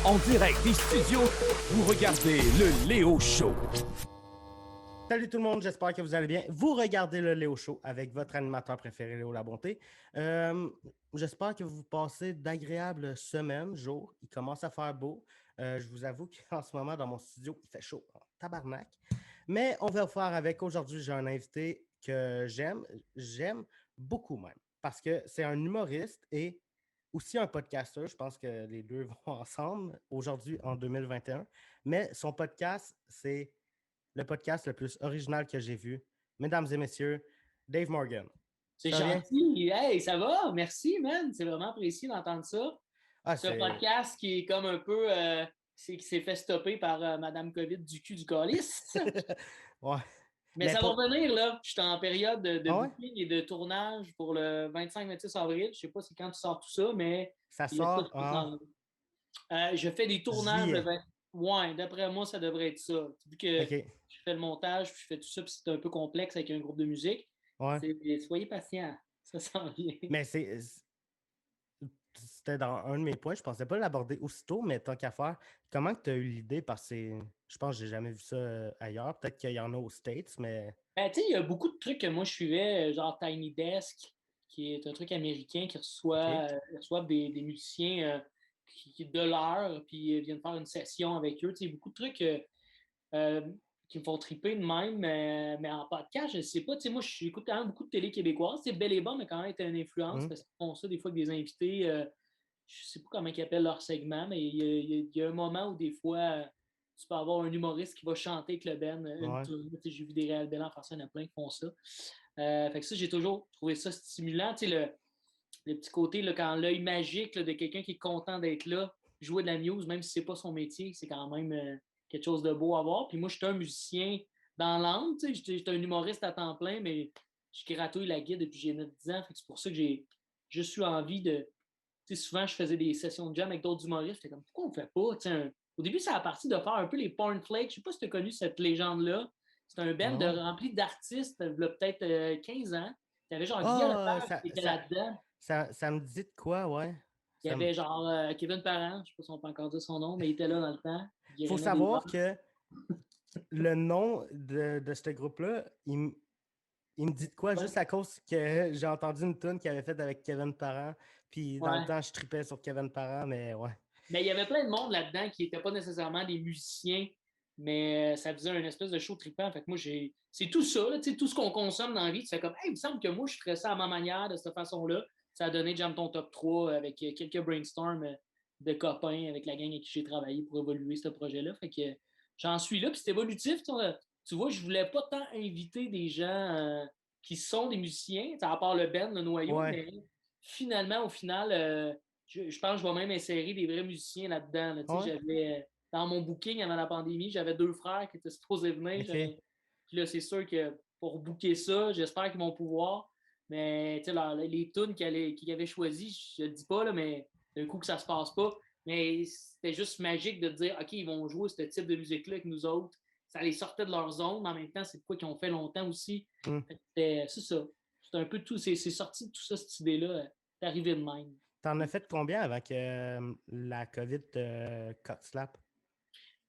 En direct des studios, vous regardez le Léo Show. Salut tout le monde, j'espère que vous allez bien. Vous regardez le Léo Show avec votre animateur préféré, Léo Labonté. J'espère que vous passez d'agréables semaines, jours. Il commence à faire beau. Je vous avoue qu'en ce moment, dans mon studio, il fait chaud en tabarnak. Mais on va faire avec. Aujourd'hui, j'ai un invité que j'aime beaucoup même, parce que c'est un humoriste et aussi un podcasteur. Je pense que les deux vont ensemble aujourd'hui en 2021. Mais son podcast, c'est le podcast le plus original que j'ai vu. Mesdames et messieurs, Dave Morgan. C'est Ça va bien? gentil. Hey, ça va? Merci, man. C'est vraiment apprécié d'entendre ça. Ah, C'est un c'est. podcast qui est comme un peu. Qui s'est fait stopper par Madame COVID du cul du calice. Ouais. Mais Mais ça va pour. revenir, là. Je suis en période de Ah ouais? booking et de tournage pour le 25-26 avril. Je sais pas c'est quand tu sors tout ça, mais Ça il y a ça sort qui s'en en vient. Je fais des tournages juillet. Ouais, d'après moi, ça devrait être ça. Vu que OK. je fais le montage, puis je fais tout ça, puis c'est un peu complexe avec un groupe de musique. Ouais. Soyez patients, ça s'en vient. Mais c'était dans un de mes points. Je pensais pas l'aborder aussitôt, mais tant qu'à faire, comment tu as eu l'idée? Parce que je pense que j'ai jamais vu ça ailleurs. Peut-être qu'il y en a aux States, mais. Ben, tu sais, il y a beaucoup de trucs que moi je suivais, genre Tiny Desk, qui est un truc américain qui OK. reçoit des musiciens de l'heure, puis viennent faire une session avec eux. Tu sais, beaucoup de trucs euh, qui me font triper de même, mais en podcast, je sais pas. Tu sais, moi, j'écoute quand même beaucoup de télé québécoise. C'est Belle et Bon, mais quand même été une influence, Hum. parce qu'ils font ça des fois avec des invités. Je sais pas comment ils appellent leur segment, mais il y a un moment où des fois, tu peux avoir un humoriste qui va chanter avec le band une Ouais. tune. Tu sais, j'ai vu des réels bellants faire ça, il y en a plein qui font ça. Fait que ça, j'ai toujours trouvé ça stimulant. Tu sais, le petit côté, là, quand l'œil magique là, de quelqu'un qui est content d'être là, jouer de la news, même si c'est pas son métier, c'est quand même quelque chose de beau à voir. Puis moi, j'étais un musicien dans l'âme, tu sais, j'étais un humoriste à temps plein, mais je gratouille la guide depuis que j'ai 9-10 ans. Fait que c'est pour ça que j'ai juste eu envie de. Tu sais, souvent, je faisais des sessions de jam avec d'autres humoristes. J'étais comme, pourquoi on ne fait pas? Tu sais, au début, ça a parti de faire un peu les Porn Flakes. Je sais pas si tu as connu cette légende-là. C'est un band Non. rempli d'artistes, il y a peut-être 15 ans. Il y avait genre Guy Ah, Lepage qui était là-dedans. ça me dit de quoi, ouais. Il y Ça me... avait genre Kevin Parent, je ne sais pas si on peut encore dire son nom, mais il était là dans le temps. Il Faut remet des savoir verres. que le nom de ce groupe-là, il me dit de quoi Ouais. juste à cause que j'ai entendu une tune qu'il avait faite avec Kevin Parent. Puis dans le Ouais. temps, je tripais sur Kevin Parent, mais ouais. Mais il y avait plein de monde là-dedans qui n'étaient pas nécessairement des musiciens, mais ça faisait une espèce de show trippant. Fait que moi, c'est tout ça, là, tout ce qu'on consomme dans la vie. Tu fais comme, hey, il me semble que moi, je ferais ça à ma manière, de cette façon-là. Ça a donné Jam Ton Top 3 avec quelques brainstorms de copains avec la gang avec qui j'ai travaillé pour évoluer ce projet-là. Fait que j'en suis là, puis c'est évolutif. Tu vois, je voulais pas tant inviter des gens qui sont des musiciens, à part le band, le noyau, Ouais. mais finalement, au final, je pense que je vais même insérer des vrais musiciens là-dedans. Là. Ouais. Dans mon booking avant la pandémie, j'avais 2 frères qui étaient supposés venir. OK. Puis là, c'est sûr que pour booker ça, j'espère qu'ils vont pouvoir. Mais les tunes qu'ils avaient choisies, je ne le dis pas, là, mais d'un coup que ça se passe pas. Mais c'était juste magique de dire, OK, ils vont jouer ce type de musique-là avec nous autres. Ça les sortait de leur zone, mais en même temps, c'est de quoi qu'ils ont fait longtemps aussi. Hum. C'est ça. C'est un peu tout. C'est sorti de tout ça, cette idée-là. C'est arrivé de même. T'en as fait combien avant que la COVID te slap?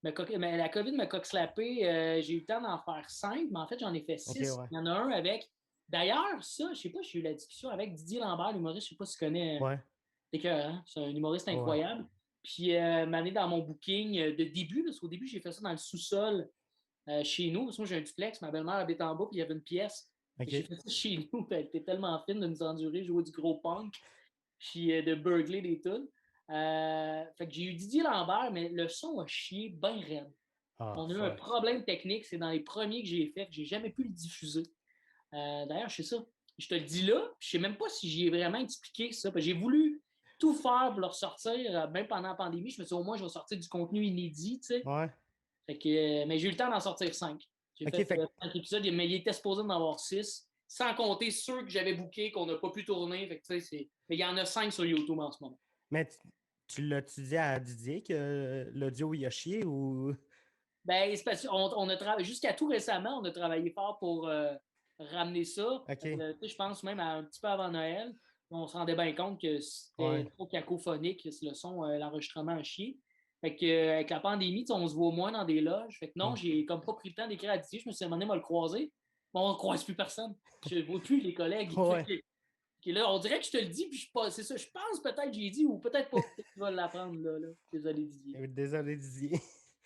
Mais la COVID m'a coque-slappé. J'ai eu le temps d'en faire 5, mais en fait, j'en ai fait OK, 6. ouais. Il y en a un avec. D'ailleurs, ça, je sais pas, j'ai eu la discussion avec Didier Lambert, l'humoriste, je sais pas si tu connais. Ouais. C'est écœurant. C'est un humoriste Ouais. incroyable. Puis, m'amener dans mon booking de début, parce qu'au début, j'ai fait ça dans le sous-sol chez nous. Parce que moi, j'ai un duplex, ma belle-mère habite en bas, puis il y avait une pièce. Et j'ai OK. fait ça chez nous, puis elle était tellement fine de nous endurer, jouer du gros punk, puis de burgler des tunes. Fait que j'ai eu Didier Lambert, mais le son a chié bien raide. Ah, On a eu un fuck. problème technique, c'est dans les premiers que j'ai fait, que j'ai jamais pu le diffuser. D'ailleurs, je sais ça. Je te le dis là, je sais même pas si j'y ai vraiment expliqué ça. J'ai voulu tout faire pour le ressortir, même pendant la pandémie. Je me suis dit, au moins, je vais sortir du contenu inédit, tu sais. Ouais. Fait que, mais j'ai eu le temps d'en sortir 5. J'ai OK, fait fait 5 épisodes, mais il était supposé d'en avoir 6, sans compter ceux que j'avais bookés, qu'on n'a pas pu tourner. Fait que, mais il y en a 5 sur YouTube en ce moment. mais tu l'as-tu dit à Didier que l'audio il a chié ou. Ben, c'est parce qu'on a travaillé, jusqu'à tout récemment, on a travaillé fort pour ramener ça. OK. Je pense même à un petit peu avant Noël. On se rendait bien compte que c'était Ouais. trop cacophonique, le son, l'enregistrement a chier. Fait que, avec la pandémie, on se voit moins dans des loges. Fait que non, j'ai comme pas pris le temps d'écrire à Didier. Je me suis demandé de me le croiser. Bon, on ne croise plus personne. Je ne vois plus les collègues. Ouais. Là, on dirait que je te le dis, puis je pas. C'est ça. Je pense peut-être que j'ai dit ou peut-être pas. Peut-être que tu vas l'apprendre là. Désolé, Didier. Désolé, Didier.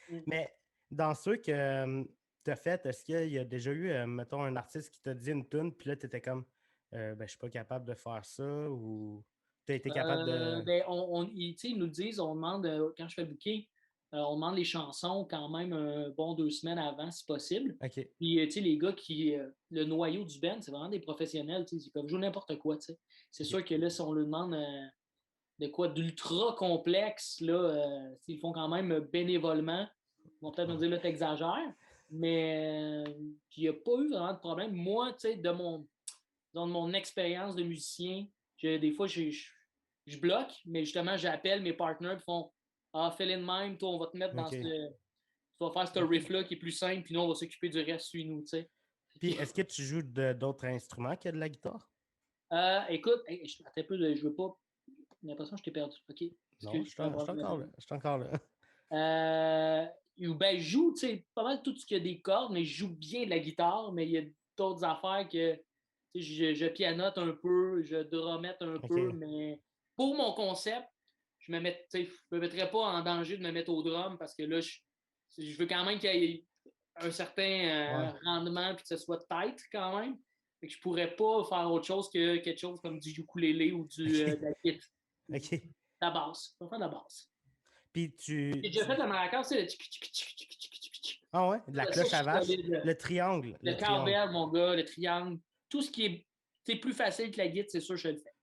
Mm. Mais dans ceux que tu as fait, est-ce qu'il y a déjà eu, mettons, un artiste qui t'a dit une tune, puis là, tu étais comme, ben, je suis pas capable de faire ça, ou tu as été capable de. Ben, ils nous le disent, on demande, quand je fais booker, on demande les chansons quand même un bon 2 semaines avant, si possible. OK. Puis, les gars le noyau du band, c'est vraiment des professionnels, ils peuvent jouer n'importe quoi, tu sais. C'est OK. sûr que là, si on leur demande de quoi d'ultra complexe, là, ils font quand même bénévolement. Ils vont peut-être me dire, là, t'exagères. Mais il n'y a pas eu vraiment de problème. Moi, tu sais, de mon expérience de musicien, des fois, je bloque, mais justement, j'appelle mes partenaires et font Ah, fais-le de même, toi, on va te mettre dans OK. Tu vas faire ce riff-là qui est plus simple, puis nous, on va s'occuper du reste, suis-nous, tu sais. Puis, est-ce que tu joues d'autres instruments que de la guitare? Écoute, attends un peu, je veux pas. J'ai l'impression que je t'ai perdu. OK. Non, je suis encore là. Je suis encore là. Ben, je joue, tu sais, pas mal tout ce qui a des cordes, mais je joue bien de la guitare, mais il y a d'autres affaires que je pianote un peu, je drumette un peu, mais pour mon concept, je me mettrais pas en danger de me mettre au drum parce que là, je veux quand même qu'il y ait un certain rendement et que ce soit tight quand même. Fait que je pourrais pas faire autre chose que quelque chose comme du ukulélé ou de la guitare. OK. La basse. On va faire de la basse. Puis J'ai déjà fait la maracas, c'est le Ah ouais? De la cloche à vache? Le triangle. Le cowbell, mon gars, le triangle. Tout ce qui est plus facile que la guitare, c'est sûr que je le fais.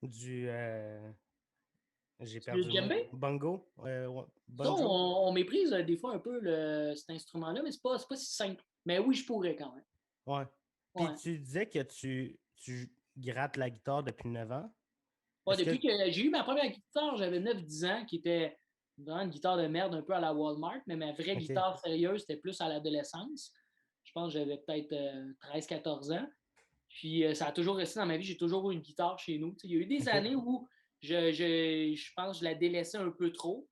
Du. J'ai Tu veux perdu le le mot. djembé? Bongo? Ça, Banjo? on méprise des fois un peu cet instrument-là, mais c'est pas si simple. Mais oui, je pourrais quand même. Ouais. Puis Ouais. tu disais que tu grattes la guitare depuis 9 ans. Ouais, depuis que j'ai eu ma première guitare, j'avais 9-10 ans, qui était vraiment une guitare de merde un peu à la Walmart, mais ma vraie guitare sérieuse, c'était plus à l'adolescence. Je pense que j'avais peut-être 13-14 ans. Puis ça a toujours resté dans ma vie. J'ai toujours eu une guitare chez nous. Il y a eu des années où je pense que je la délaissais un peu trop.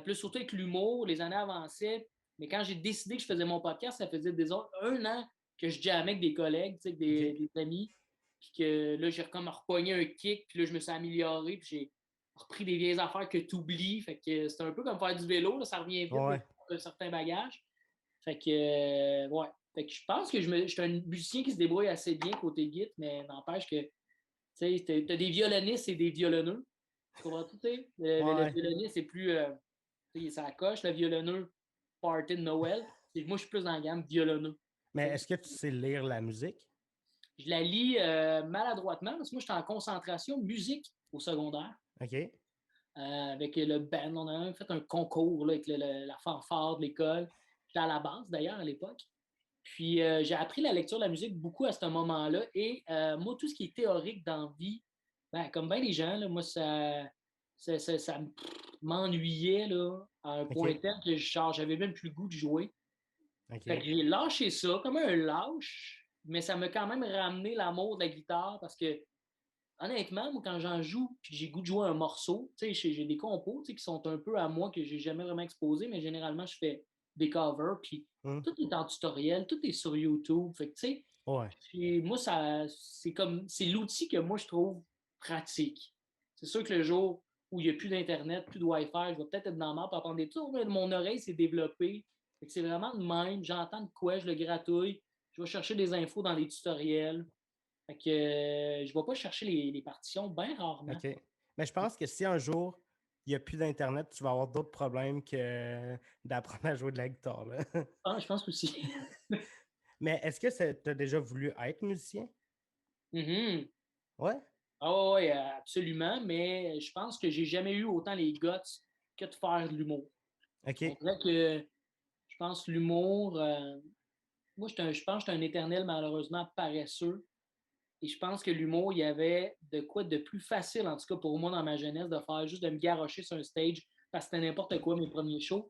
Plus surtout avec l'humour, les années avançaient. Mais quand j'ai décidé que je faisais mon podcast, ça faisait un an que je jammais avec des collègues, des amis. Puis que là, j'ai comme repogné un kick. Puis là, je me suis amélioré. Puis j'ai repris des vieilles affaires que tu oublies. Fait que c'est un peu comme faire du vélo. Là, ça revient vite avec un certain bagage. Fait que, ouais. Fait que je pense que je suis un musicien qui se débrouille assez bien côté guitare, mais n'empêche que, tu sais, t'as des violonistes et des violonneux. Tu comprends tout, tu sais? Le violoniste, c'est plus, tu sais, ça coche. Le violonneux, party de Noël. Et moi, je suis plus dans la gamme violonneux. Mais est-ce que tu sais lire la musique? Je la lis maladroitement parce que moi, j'étais en concentration musique au secondaire. OK. Avec le band. On a même fait un concours là, avec la fanfare de l'école. J'étais à la base, d'ailleurs, à l'époque. Puis j'ai appris la lecture de la musique beaucoup à ce moment-là. Et moi, tout ce qui est théorique dans la vie, ben, comme bien les gens, là, moi, ça m'ennuyait là, à un point tel que j'avais même plus le goût de jouer. Fait que j'ai lâché ça comme un lâche, mais ça m'a quand même ramené l'amour de la guitare parce que, honnêtement, moi, quand j'en joue puis j'ai le goût de jouer un morceau, j'ai des compos qui sont un peu à moi que j'ai jamais vraiment exposé, mais généralement, je fais des covers, puis tout est en tutoriel, tout est sur YouTube. Fait que, tu sais, moi, c'est l'outil que moi, je trouve pratique. C'est sûr que le jour où il n'y a plus d'Internet, plus de Wi-Fi, je vais peut-être être dans la mort pour apprendre des tours, mais mon oreille s'est développée. Fait que c'est vraiment de même. J'entends de quoi, je le gratouille. Je vais chercher des infos dans les tutoriels. Fait que je ne vais pas chercher les partitions bien rarement. OK. Mais je pense que si un jour, il n'y a plus d'Internet, tu vas avoir d'autres problèmes que d'apprendre à jouer de la guitare. Là. Ah, je pense aussi. Mais est-ce que tu as déjà voulu être musicien? Mm-hmm. Ouais? Ah oui, absolument, mais je pense que j'ai jamais eu autant les guts que de faire de l'humour. OK. On dirait que je pense que l'humour, moi, je pense que je suis un éternel, malheureusement, paresseux. Et je pense que l'humour, il y avait de quoi de plus facile, en tout cas pour moi dans ma jeunesse, de faire juste de me garrocher sur un stage parce que c'était n'importe quoi mes premiers shows.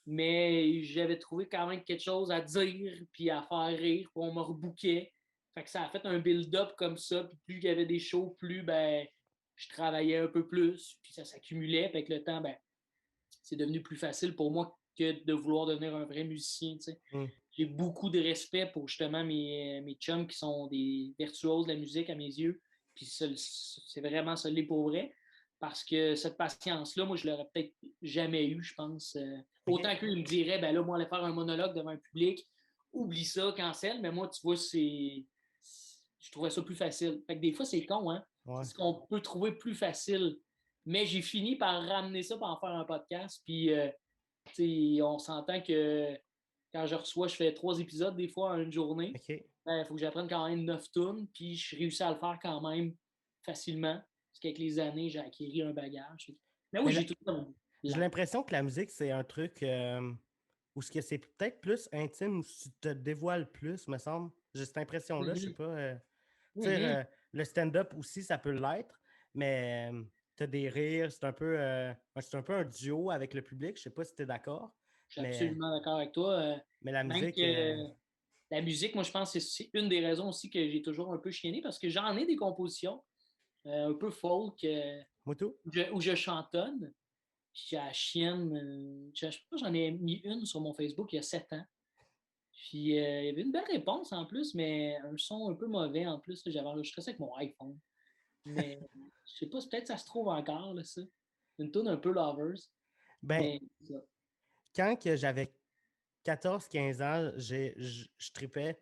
Mais j'avais trouvé quand même quelque chose à dire puis à faire rire, puis on me rebouquait. Fait que ça a fait un build-up comme ça. Puis plus il y avait des shows, plus ben, je travaillais un peu plus, puis ça s'accumulait. Fait que le temps, ben, c'est devenu plus facile pour moi que de vouloir devenir un vrai musicien, tu sais. Mm. J'ai beaucoup de respect pour justement mes chums qui sont des virtuoses de la musique à mes yeux. Puis c'est vraiment ça l'est pour vrai. Parce que cette patience-là, moi, je l'aurais peut-être jamais eu, je pense. Autant qu'eux, ils me diraient, ben là, moi, aller faire un monologue devant un public, oublie ça, cancel. Mais moi, tu vois, je trouvais ça plus facile. Fait que des fois, c'est con, hein? Ouais. C'est ce qu'on peut trouver plus facile. Mais j'ai fini par ramener ça pour en faire un podcast. Puis, on s'entend que quand je fais 3 épisodes des fois en une journée. OK. Il faut que j'apprenne quand même 9 tunes, puis je réussis à le faire quand même facilement. Parce qu'avec les années, j'ai acquis un bagage. Mais oui, Mais j'ai tout ça. j'ai l'impression que la musique, c'est un truc où ce que c'est peut-être plus intime, où tu te dévoiles plus, me semble. J'ai cette impression-là, je sais pas. Tu sais, le stand-up aussi, ça peut l'être, mais tu as des rires, c'est un peu un duo avec le public. Je sais pas si tu es d'accord, Je suis mais, absolument d'accord avec toi. mais la Même musique, que la musique, moi, je pense que c'est une des raisons aussi que j'ai toujours un peu chienné parce que j'en ai des compositions un peu folk moi tout. où je chantonne. Puis la chienne, je sais pas, j'en ai mis une sur mon Facebook il y a 7 ans. Puis il y avait une belle réponse en plus, mais un son un peu mauvais en plus. J'avais enregistré ça avec mon iPhone. Mais je sais pas, peut-être ça se trouve encore, là, ça. Une tune un peu lovers. Ben, Mais ça. quand que j'avais 14-15 ans, je tripais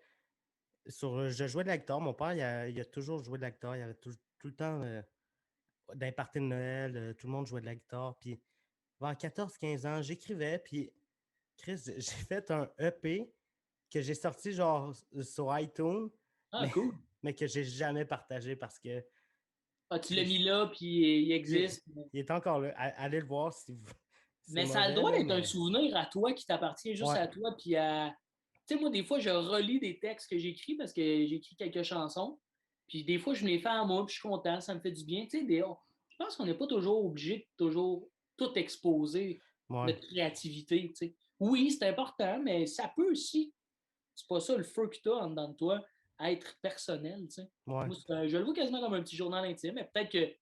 sur. Je jouais de la guitare. Mon père, il a toujours joué de la guitare. Il avait tout le temps, dans les parties de Noël, tout le monde jouait de la guitare. Puis vers 14-15 ans, j'écrivais. Puis, Chris, j'ai fait un EP que j'ai sorti genre sur iTunes, Ah, mais, cool. mais que j'ai jamais partagé parce que Ah, tu l'as Chris, mis là, puis il il, existe. il est encore là. Allez le voir si vous. C'est Mais ça a le mauvais, droit là, d'être un mais. souvenir à toi qui t'appartient juste Ouais. à toi. Puis à. Tu sais, moi, des fois, je relis des textes que j'écris parce que j'écris quelques chansons. Puis des fois, je me les fais à moi, puis je suis content, ça me fait du bien. Tu sais, je pense qu'on n'est pas toujours obligé de toujours tout exposer Ouais. notre créativité. Tu sais. Oui, c'est important, mais ça peut aussi, c'est pas ça le feu que tu as en dedans de toi, être personnel. Tu sais. Ouais. Moi, je le vois quasiment comme un petit journal intime, mais peut-être que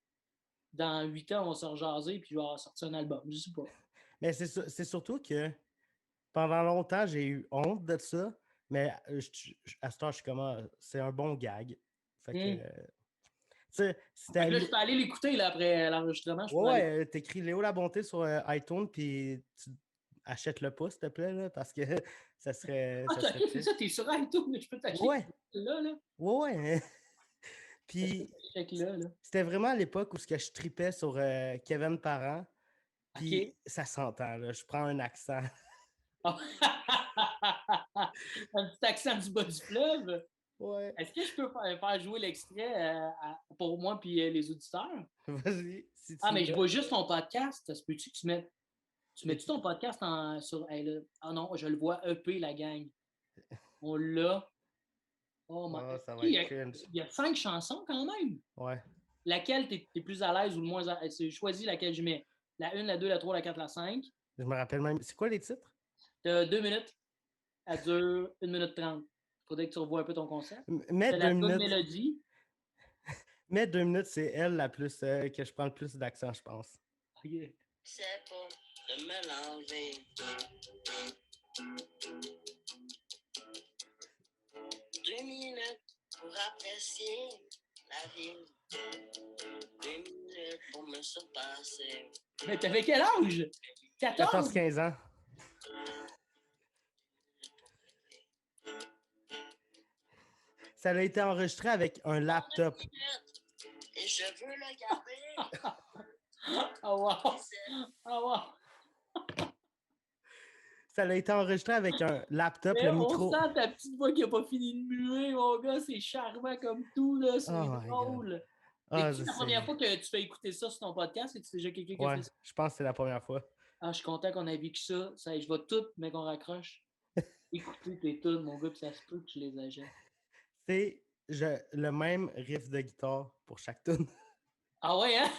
dans 8 ans, on va se rejaser, puis je vais sortir un album. Je sais pas. Mais c'est surtout que pendant longtemps, j'ai eu honte de ça, mais à ce temps, je suis comme, c'est un bon gag. Fait que, Hum. tu sais, Fait que là, je peux aller l'écouter là, après l'enregistrement. Je peux ouais, aller. t'écris Léo La Bonté sur iTunes, puis tu achètes le pas, s'il te plaît, là, parce que ça serait, Ah, ça serait ok, c'est triste. ça, t'es sur iTunes, mais je peux t'acheter Ouais, là, là. ouais, ouais. Je peux Puis t'acheter là, là. c'était vraiment à l'époque où ce que je tripais sur Kevin Parent, puis OK. ça s'entend, là, je prends un accent. Ah. Un petit accent du bas du fleuve. Ouais, Est-ce que je peux faire jouer l'extrait pour moi puis les auditeurs? vas-y, si Ah, tu mais je l'as. vois juste ton podcast. Ça se peut-tu que tu mettes. Tu mets-tu ton podcast sur. Hey, là. Ah non, je le vois EP, la gang. On l'a. Oh, Oh, ça va il y être a, cringe. il y a 5 chansons quand même. Ouais. Laquelle t'es plus à l'aise ou le moins à l'aise? Choisis laquelle je mets. La 1, la 2, la 3, la 4, la 5. Je me rappelle même. C'est quoi les titres? T'as 2 minutes. Elle dure 1 minute 30. Faudrait que tu revoies un peu ton concept. Mets T'as deux la bonne minutes. mélodie. Mets 2 minutes, c'est elle la plus que je prends le plus d'accent, je pense. Okay. C'est pas de mélanger. 2 minutes pour apprécier la vie. 2 minutes pour me surpasser. Mais t'avais quel âge? 14? 14-15 ans. Ça a été enregistré avec un laptop. Et je veux le garder. Ah wow! Ah wow! Ça a été enregistré avec un laptop, Mais le on micro. sent ta petite voix qui a pas fini de muer, mon gars. C'est charmant comme tout, là. C'est Oh my God. drôle. Ah, C'est la première fois que tu fais écouter ça sur ton podcast? Et tu déjà quelqu'un qui a Ouais, fait ça? je pense que c'est la première fois. Ah, je suis content qu'on ait vécu ça. Je vais tout, mais qu'on raccroche. Écouter tes tunes, mon gars, puis ça se peut que je les achète. C'est le même riff de guitare pour chaque tune. Ah ouais, hein?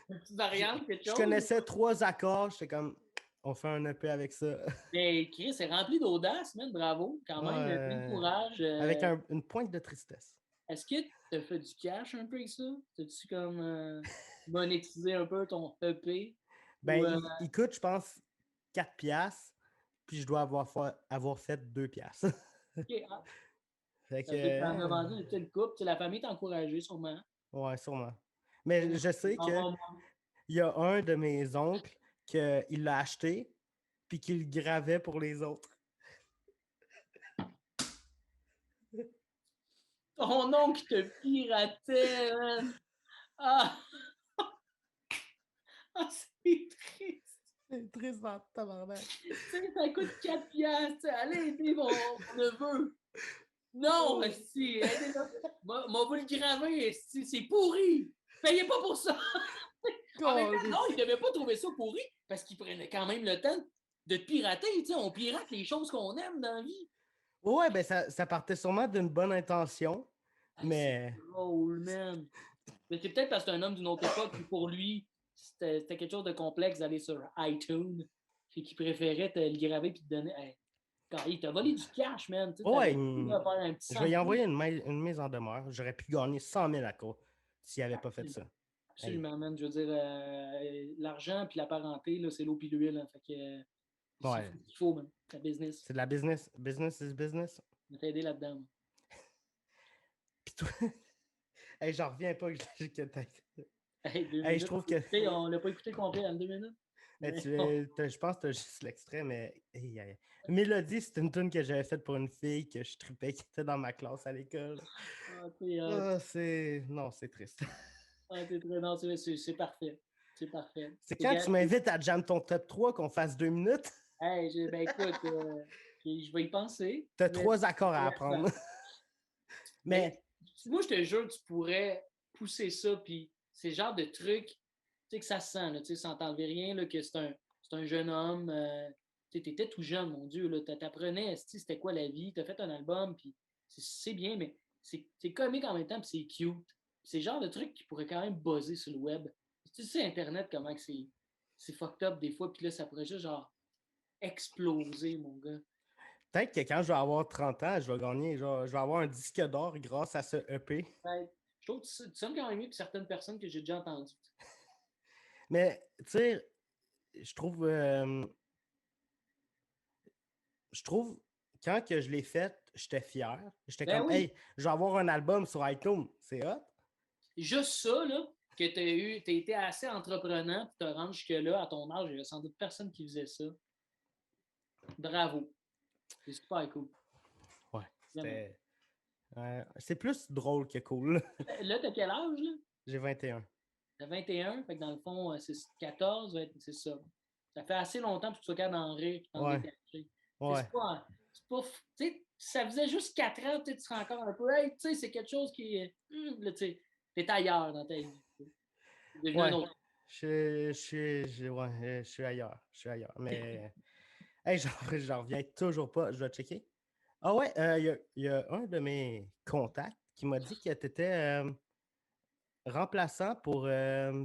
Une petite variante, quelque Je chose? connaissais 3 accords, j'étais comme, on fait un EP avec ça. Mais Chris, c'est rempli d'audace, man. Bravo, quand même. Plein de courage. Avec une pointe de tristesse. Est-ce que tu as fait du cash un peu avec ça? T'as-tu comme monétisé un peu ton EP? Ben, Ou, il coûte, je pense, 4 piastres, puis je dois avoir fait 2 piastres. OK, ah, Fait ça que, veut dire que t'en as vendu une petite coupe. Tu sais, la famille t'a encouragé, sûrement. ouais, sûrement. Mais je sais En qu'il bon y a un de mes oncles qu'il l'a acheté, puis qu'il le gravait pour les autres. Ton oncle te piratait, man. Ah, ah, c'est triste. C'est triste en tabarnak. Tu sais, ça coûte 4 piastres. Tu sais, allez aider mon neveu. Non, si, aidez-le. Moi, vous le graver, esti, c'est pourri. Payez pas pour ça. En même temps, non, il devait pas trouver ça pourri parce qu'il prenait quand même le temps de te pirater. Tu sais, on pirate les choses qu'on aime dans la vie. Ouais, ben ça partait sûrement d'une bonne intention, Hey, mais c'est drôle, man. Mais c'est peut-être parce que c'est un homme d'une autre époque, puis pour lui, c'était quelque chose de complexe d'aller sur iTunes, puis qu'il préférait te le graver puis te donner. Hey, quand il t'a volé du cash, man. Tu sais, ouais, t'avais pu faire un petit je vais y 100 envoyer une mise en demeure. J'aurais pu gagner 100 000 à cause s'il n'avait pas fait ça. Absolument, man. Je veux dire, l'argent puis la parenté, là, c'est l'eau puis l'huile. Hein. Fait que c'est Ouais. ce qu'il faut, man. La business. C'est de la business. Business is business. Je vais t'aider là-dedans. moi. Puis toi, hey, j'en reviens pas que t'as. Hey, 2 Hey, je minutes. trouve que. Écoutez, on l'a pas écouté complet en 2 minutes. Hey, Mais je pense que tu as juste l'extrait, mais. Hey, hey. Mélodie, c'est une tune que j'avais faite pour une fille que je tripais qui était dans ma classe à l'école. Ah, c'est. Non, c'est triste. t'es très... Non, c'est parfait. C'est parfait. C'est quand Gars, tu m'invites à jam ton top 3 qu'on fasse 2 minutes, hey, ben écoute, je vais y penser. t'as Mais 3 accords à apprendre. Mais. moi, je te jure, tu pourrais pousser ça, puis c'est le genre de truc, tu sais, que ça se sent, là, tu sais, sans t'enlever rien, là, que c'est un jeune homme. Tu étais tout jeune, mon Dieu, là, t'apprenais, c'était quoi la vie, t'as fait un album, puis c'est bien, mais c'est comique en même temps, puis c'est cute. C'est le genre de truc qui pourrait quand même buzzer sur le web. Tu sais, Internet, comment que c'est fucked up des fois, puis là, ça pourrait juste, genre, exploser, mon gars. Peut-être que quand je vais avoir 30 ans, je vais gagner, genre, je vais avoir un disque d'or grâce à ce EP. Ouais, je trouve que tu sonnes quand même mieux que certaines personnes que j'ai déjà entendues. Mais, tu sais, je trouve, quand que je l'ai fait, j'étais fier. J'étais Ben comme, oui, hey, je vais avoir un album sur iTunes. C'est hot. juste ça, là, que t'as été assez entreprenant pour te rendre jusque-là à ton âge, il y a sans doute personne qui faisait ça. Bravo. C'est super cool. Ouais, Vraiment. c'est plus drôle que cool. Là, t'as quel âge, là? J'ai 21. T'as 21, fait que dans le fond, c'est 14, c'est ça. Ça fait assez longtemps que tu sois capable d'en rire et t'en Ouais. détacher. Ouais. C'est pas. Tu sais, ça faisait juste 4 ans, tu serais encore un peu. Hey, tu sais, c'est quelque chose qui est. Là, tu sais, t'es ailleurs dans ta vie. T'es devenu un Ouais. autre. Je suis ailleurs. Je suis ailleurs. Mais, hey, j'en reviens toujours pas. Je vais checker. Ah ouais, il y a un de mes contacts qui m'a dit que tu étais remplaçant pour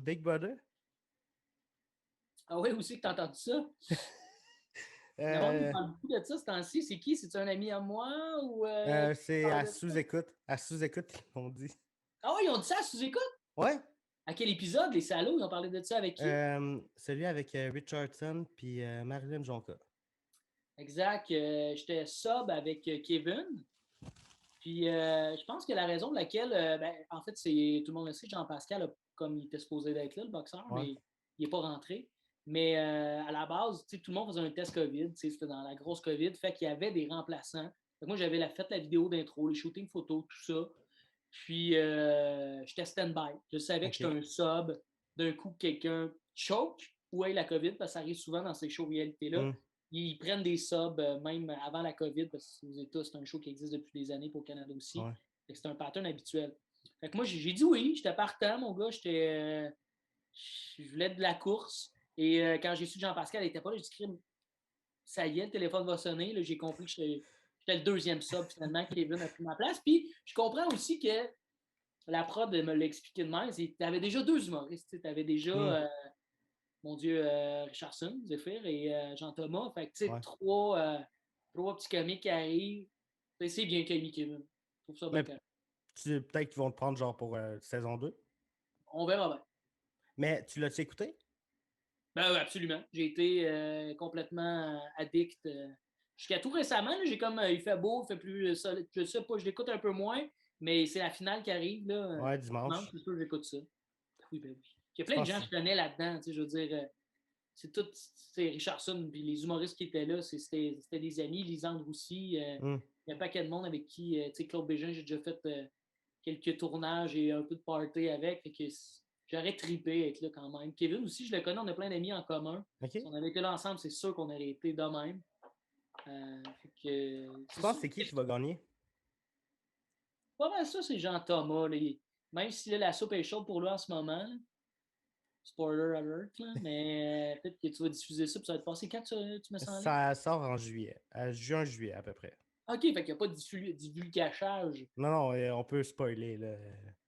Big Brother. Ah oui, aussi que t'as entendu ça. Le monde me Euh, parle beaucoup de ça ce temps-ci. C'est qui? C'est un ami à moi ou c'est parle à de ça? sous-écoute. À sous-écoute, ils l'ont dit. Ah oui, ils ont dit ça à sous-écoute? Ouais. À quel épisode, les salauds, ils ont parlé de ça avec qui? Celui avec Richardson puis Marilyn Jonca. Exact. J'étais sub avec Kevin. Puis je pense que la raison pour laquelle, en fait, c'est tout le monde le sait, Jean-Pascal, comme il était supposé d'être là, le boxeur, Ouais. mais il n'est pas rentré. Mais à la base, tout le monde faisait un test COVID, c'était dans la grosse COVID, fait qu'il y avait des remplaçants. Fait que moi, j'avais fait la vidéo d'intro, les shootings photos, tout ça. Puis j'étais stand-by. Je savais que Ok. j'étais un sub. D'un coup, quelqu'un choke ou ait la COVID, parce que ça arrive souvent dans ces shows réalités-là. Mm. Ils prennent des subs même avant la COVID, parce que aux États, c'est un show qui existe depuis des années pour le Canada aussi. Ouais. C'est un pattern habituel. Fait que moi, j'ai dit oui, j'étais partant, mon gars, je voulais de la course. Et quand j'ai su que Jean-Pascal n'était pas là, j'ai dit, ça y est, le téléphone va sonner. Là, j'ai compris que j'étais le deuxième sub, finalement, que Kevin a pris ma place. Puis je comprends aussi que la prod me l'a expliqué de même. Tu avais déjà 2 humoristes. Tu avais déjà, mon Dieu, Richardson, Zéphyr et Jean-Thomas. Fait que, tu sais, Ouais. 3 petits comiques qui arrivent. C'est bien qu'il ait mis Kevin. Je trouve ça bien Mais correct. peut-être qu'ils vont te prendre genre pour saison 2. On verra bien. Mais tu l'as-tu écouté? Ben, absolument. J'ai été complètement addict. Jusqu'à tout récemment, là, j'ai comme il fait beau, il fait plus solide. Je sais pas, je l'écoute un peu moins, mais c'est la finale qui arrive. Là, Ouais, dimanche, dimanche. c'est sûr que j'écoute ça. Oui, ben oui. Il y a Je plein de pense gens que que je connais là-dedans. Je veux dire, c'est tout. C'est Richardson, puis les humoristes qui étaient là, c'était des amis. Lisandre aussi. hmm. Il y a un paquet de monde avec qui, tu sais, Claude Bégin, j'ai déjà fait quelques tournages et un peu de party avec. Fait que j'aurais trippé être là quand même. Kevin aussi, je le connais, on a plein d'amis en commun. OK. Si on avait été là ensemble, c'est sûr qu'on aurait été de même. Fait que, Tu c'est penses sûr que c'est qui que qui va gagner? pas mal ça, c'est Jean-Thomas. Là. Même si là, la soupe est chaude pour lui en ce moment, là. Spoiler alert, là, mais peut-être que tu vas diffuser ça, puis ça va te passer quand tu mets ça en ligne? Ça sort en juillet. Juin-juillet, à peu près. OK, fait qu'il n'y a pas de divulgachage. Non, non, on peut spoiler, là.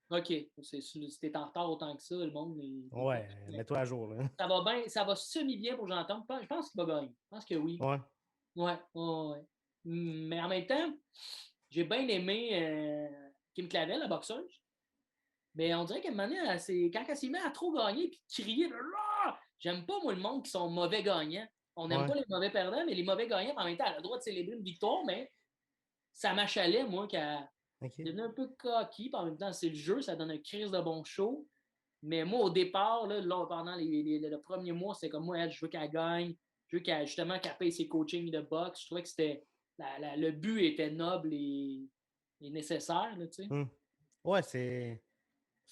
OK, si t'es en retard autant que ça, le monde est Ouais, perdu. mets-toi à jour, là. Ça va bien, ça va semi-bien pour Jean-Thomas. Je pense qu'il va gagner. Je pense que oui. Ouais. Ouais, ouais, ouais. Mais en même temps, j'ai bien aimé Kim Clavel, la boxeuse. Mais on dirait qu'à un moment donné, quand elle s'est mise à trop gagner puis crier, là, j'aime pas, moi, le monde qui sont mauvais gagnants. On n'aime Ouais. pas les mauvais perdants, mais les mauvais gagnants, en même temps, elle a le droit de célébrer une victoire, mais ça m'achalait, moi, qu'elle OK. devenait un peu cocky, puis en même temps, c'est le jeu, ça donne un crise de bon show. Mais moi, au départ, là, pendant le premier mois, c'est comme moi, elle, je veux qu'elle gagne. Je veux justement qu'elle paye ses coachings de boxe. Je trouvais que c'était le but était noble et nécessaire. Là, tu sais. Hmm. Ouais, c'est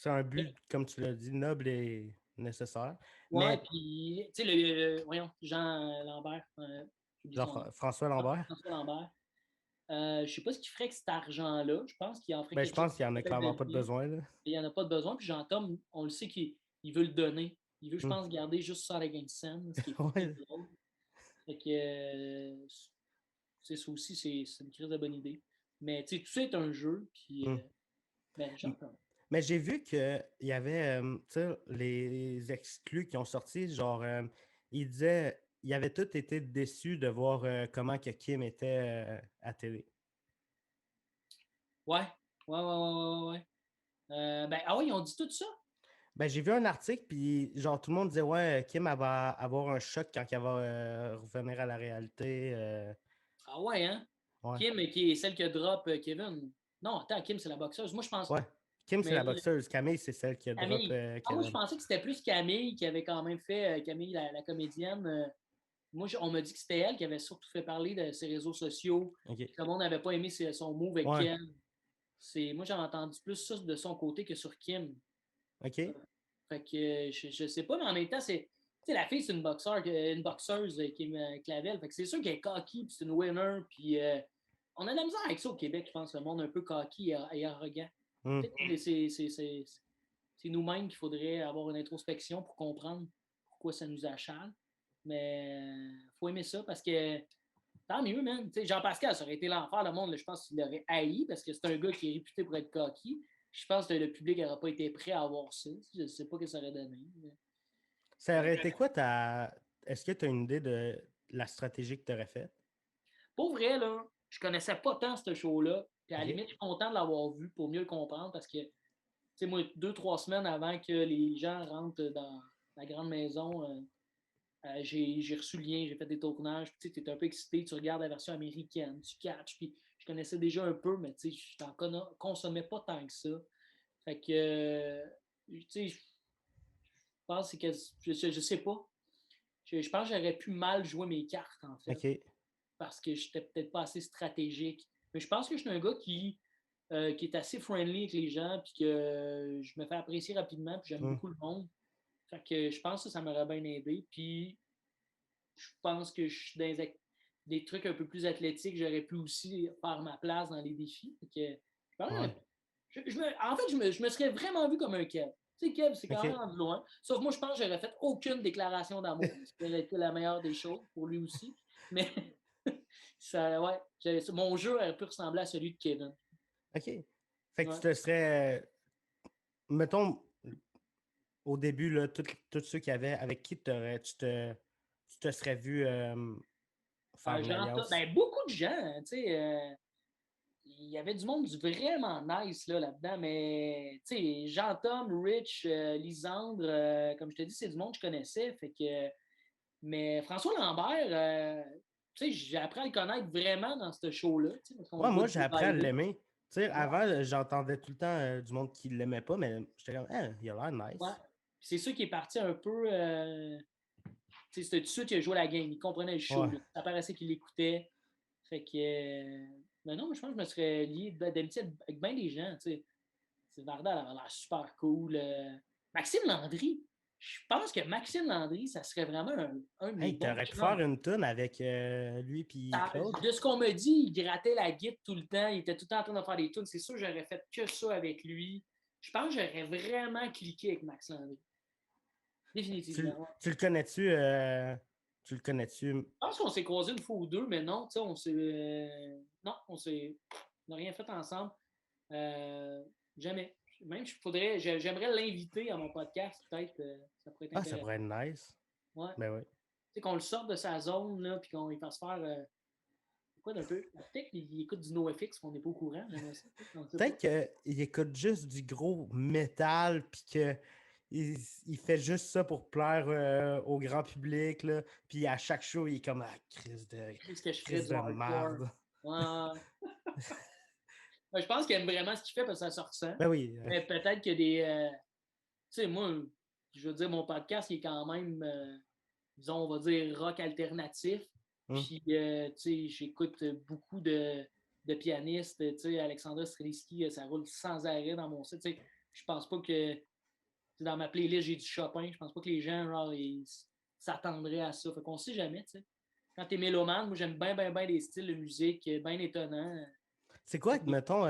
un but, comme tu l'as dit, noble et nécessaire. Ouais, Mais puis, tu sais, voyons, Jean Lambert, j'oublie son nom. François Lambert, François Lambert. Je ne sais pas ce qu'il ferait avec cet argent-là. Je pense qu'il en ferait ben, je quelque chose pense qu'il n'y en a peut-être clairement de pas de bien. besoin, là. Il n'y en a pas de besoin. Puis Jean-Tom, on le sait qu'il veut le donner. Il veut, je Hmm. pense, garder juste ça avec une scène, ce qui est Ouais. drôle. Fait que c'est ça aussi, c'est une crise de bonne idée. Mais tu sais, tout ça est un jeu, puis Hmm. ben, j'entends. Mais j'ai vu qu'il y avait tu sais, les exclus qui ont sorti, genre, ils disaient, ils avaient tous été déçus de voir comment que Kim était à télé. Ouais, ouais, ouais, ouais, ouais, ouais. Ben, ah oui, ils ont dit tout ça? Ben, j'ai vu un article, puis genre, tout le monde disait, ouais, Kim, elle va avoir un choc quand elle va revenir à la réalité. Ah ouais, hein? Ouais. Kim, qui est celle qui a drop Kevin. Non, attends, Kim, c'est la boxeuse. Moi, je pense. Ouais. Kim, c'est Mais la boxeuse. Camille, c'est celle qui a drop Camille. Ah, moi, je Kevin. pensais que c'était plus Camille qui avait quand même fait, Camille, la comédienne. Moi, on m'a dit que c'était elle qui avait surtout fait parler de ses réseaux sociaux. OK. Que le monde n'avait pas aimé son move avec Ouais. Ken. Moi, j'ai entendu plus ça de son côté que sur Kim. OK. Fait que je sais pas, mais en même temps, c'est. Tu sais, la fille, c'est une boxeuse qui est Clavel. Fait que c'est sûr qu'elle est cocky, puis c'est une winner. Puis on a de la misère avec ça au Québec, je pense, le monde un peu cocky et arrogant. Hmm. Peut-être que c'est nous-mêmes qu'il faudrait avoir une introspection pour comprendre pourquoi ça nous achale. Mais faut aimer ça parce que tant mieux, man. T'sais, Jean-Pascal, ça aurait été l'enfer, le monde, là, je pense qu'il l'aurait haï parce que c'est un gars qui est réputé pour être cocky. Je pense que le public n'aurait pas été prêt à avoir ça. Je ne sais pas ce que ça aurait donné. Ça aurait été quoi ta. Est-ce que tu as une idée de la stratégie que tu aurais faite? Pour vrai, là, je connaissais pas tant ce show-là. Puis à la OK. limite, je suis content de l'avoir vu pour mieux le comprendre parce que, tu sais, moi, 2-3 semaines avant que les gens rentrent dans la grande maison, j'ai reçu le lien, j'ai fait des tournages. Tu es un peu excité, tu regardes la version américaine, tu catches. Puis je connaissais déjà un peu, mais tu sais, je n'en consommais pas tant que ça. Fait que, tu sais, je pense que je sais pas. Je pense que j'aurais pu mal jouer mes cartes, en fait, OK. parce que je n'étais peut-être pas assez stratégique. Mais je pense que je suis un gars qui est assez friendly avec les gens, puis que je me fais apprécier rapidement, puis j'aime Hmm. beaucoup le monde. Fait que je pense que ça m'aurait bien aidé. Puis je pense que je suis dans des trucs un peu plus athlétiques, j'aurais pu aussi faire ma place dans les défis. Fait que, Ouais. en fait, je me serais vraiment vu comme un Kev. Tu sais, Kev, c'est quand même OK. rendu loin. Sauf moi, je pense que j'aurais fait aucune déclaration d'amour. Ça aurait été la meilleure des choses pour lui aussi. Mais ça, ouais, mon jeu aurait pu ressembler à celui de Kevin. OK. Fait que Ouais. tu te serais. Mettons, au début, là, tous ceux qu'il y avait, avec qui tu te serais vu faire une alliance? Ben, beaucoup de gens, tu sais. il y avait du monde vraiment nice là-dedans, mais tu sais, Jean-Tom, Rich, Lisandre, comme je te dis, c'est du monde que je connaissais. Fait que, mais François Lambert, tu sais, j'ai appris à le connaître vraiment dans ce show-là. Parce qu'on Ouais, le voit moi, j'ai appris à divider. l'aimer. Tu sais, avant, j'entendais tout le temps du monde qui l'aimait pas, mais j'étais comme, ah, il a l'air Ouais. nice. Puis c'est sûr qu'il est parti un peu. Tu sais, c'était tout de suite qu'il a joué à la game. Il comprenait le show. Ouais. Là. Ça paraissait qu'il l'écoutait. Fait que. Mais non, je pense que je me serais lié d'amitié avec bien des gens. Tu sais. Varda, elle avait l'air super cool. Maxime Landry. Je pense que Maxime Landry, ça serait vraiment un de mes Hey, bons t'aurais pu chums. faire une tune avec lui puis Claude. De ce qu'on me dit, il grattait la guitare tout le temps. Il était tout le temps en train de faire des tunes. C'est sûr, j'aurais fait que ça avec lui. Je pense que j'aurais vraiment cliqué avec Max Landry. Définitivement. Tu le connais-tu? Tu le connais-tu? Je pense qu'on s'est croisés une fois ou deux, mais non, tu sais, on s'est. Non, on n'a rien fait ensemble. Jamais. Même, j'aimerais l'inviter à mon podcast, peut-être. Ça pourrait être Ah, ça intéressant. pourrait être nice. Ouais. Ben oui. Tu sais, qu'on le sorte de sa zone, là, puis qu'on fasse faire. Quoi d'un peu? Peut-être qu'il écoute du NoFX, qu'on n'est pas au courant. Peut-être qu'il écoute juste du gros métal, puis qu'il fait juste ça pour plaire au grand public, là. Puis à chaque show, il est comme, ah, crise Ce que je ferais du hardcore. merde. Ouais. Je pense qu'il aime vraiment ce qu'il fait parce que ça se ressent. Ben oui. Mais peut-être qu'il y a des. Tu sais, moi, je veux dire, mon podcast, il est quand même, disons, on va dire, rock alternatif. Puis, tu sais, j'écoute beaucoup de pianistes. Tu sais, Alexandra Streliski, ça roule sans arrêt dans mon site. Tu sais, je pense pas que dans ma playlist, j'ai du Chopin. Je pense pas que les gens, genre, ils s'attendraient à ça. Fait qu'on sait jamais, tu sais. Quand t'es mélomane, moi, j'aime bien des styles de musique bien étonnants. C'est quoi, mettons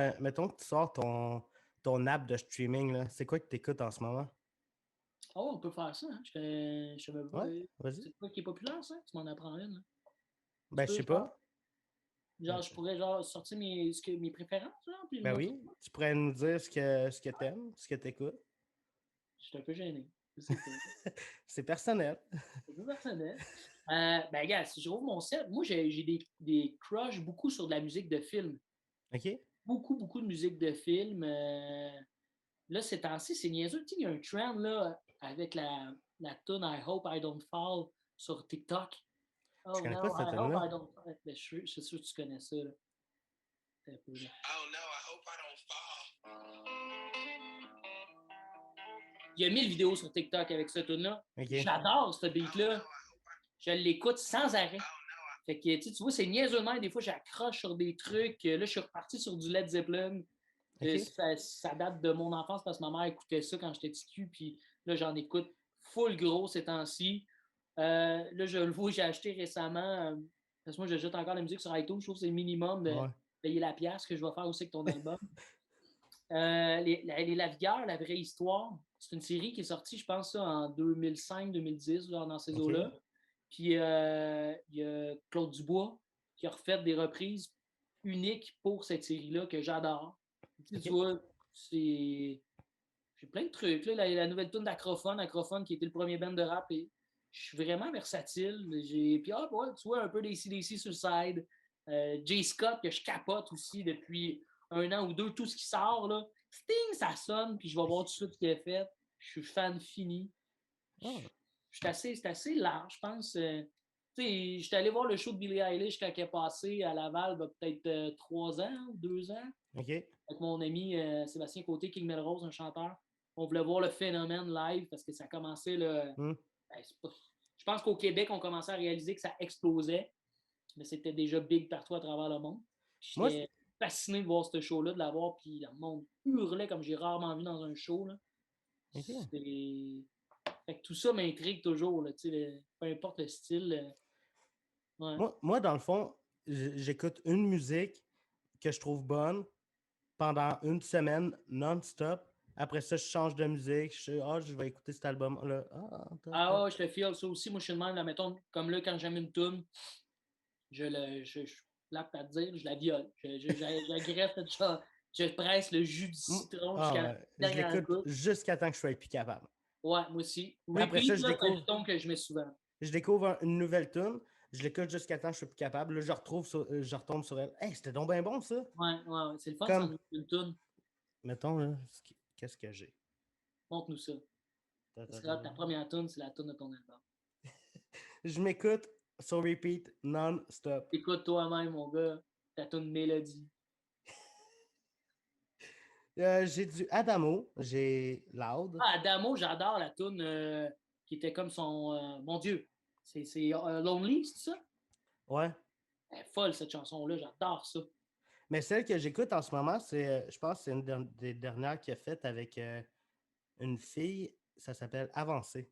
que tu sors ton app de streaming, là. C'est quoi que tu écoutes en ce moment? Oh, on peut faire ça, hein? Je savais pas. Ouais, vas-y. C'est quoi qui est populaire, ça? Tu m'en apprends une, là. Ben, je sais pas. Genre, je pourrais sortir mes préférences, genre, puis Ben oui, tu pourrais nous dire ce que t'aimes, ce que t'écoutes. Je suis un peu gêné. C'est personnel. C'est peu personnel. Ben, gars, si je rouvre mon set, moi, j'ai des crushs beaucoup sur de la musique de film. OK? Beaucoup de musique de film. Là, ces temps-ci, c'est niaiseux. Tu sais, il y a un trend, là, avec la tune I Hope I Don't Fall sur TikTok. Je connais pas cette tune-là. Ben, je suis sûr que tu connais ça, là. Un peu, là. Oh no, I hope I don't fall. Il y a 1000 vidéos sur TikTok avec ce tune-là. OK. J'adore ce beat-là. Je l'écoute sans arrêt. Fait que, tu vois, c'est niaiseux. Des fois, j'accroche sur des trucs. Là, je suis reparti sur du Led Zeppelin. OK. Ça date de mon enfance parce que ma mère écoutait ça quand j'étais petit cul. Puis là, j'en écoute full gros ces temps-ci. Là, je le vois, j'ai acheté récemment. Parce que moi, j'ajoute encore la musique sur iTunes. Je trouve que c'est le minimum de payer la pièce que je vais faire aussi avec ton album. Les Lavigueurs, la vraie histoire, c'est une série qui est sortie, je pense, ça, en 2005-2010, dans ces eaux-là. Puis il y a Claude Dubois qui a refait des reprises uniques pour cette série-là que j'adore. Tu vois, j'ai plein de trucs. Là, la nouvelle tune d'Acrophone, qui était le premier band de rap. Et je suis vraiment versatile. Puis, tu vois, un peu des CDC sur le side. Jay Scott, que je capote aussi depuis 1 an ou 2. Tout ce qui sort, là, sting, ça sonne. Puis je vais voir tout de suite ce qu'il a fait. Je suis fan fini. C'est assez large, je pense. Je suis allé voir le show de Billie Eilish quand elle est passé à Laval, peut-être 3 ans ou 2 ans. OK. Avec mon ami Sébastien Côté, King Melrose, un chanteur. On voulait voir le phénomène live parce que ça commençait là. Je pense qu'au Québec, on commençait à réaliser que ça explosait. Mais c'était déjà big partout à travers le monde. J'étais fasciné de voir ce show-là, de l'avoir, puis le monde hurlait comme j'ai rarement vu dans un show. Là. Fait que tout ça m'intrigue toujours, là, peu importe le style. Ouais. Moi, dans le fond, j'écoute une musique que je trouve bonne pendant une semaine non-stop. Après ça, je change de musique. Je vais écouter cet album-là. Je te file ça aussi. Moi, je suis de même. Là, mettons, comme là, quand j'aime une tune, je lappe à dire, je la viole. J'agresse cette chose. Je presse le jus du citron jusqu'à la dernière je l'écoute jusqu'à temps que je sois plus capable. Ouais, moi aussi. Après ça, c'est un ton que je mets souvent. Je découvre une nouvelle tune. Je l'écoute jusqu'à temps que je suis plus capable. Là, je retombe sur elle. Hey, c'était donc bien bon, ça! Ouais. C'est le fun, Comme, c'est une toune. mettons, là, qu'est-ce que j'ai? Montre-nous ça. Parce que là, ta première toune, c'est la toune de ton album. Je m'écoute sur repeat non-stop. Écoute toi-même, mon gars, ta toune mélodie. J'ai du Adamo, j'ai Loud. Ah, Adamo, j'adore la toune qui était comme son... mon Dieu, c'est Lonely, c'est ça? Ouais. Elle est folle, cette chanson-là, j'adore ça. Mais celle que j'écoute en ce moment, je pense que c'est une des dernières qu'il a faites avec une fille. Ça s'appelle Avancer.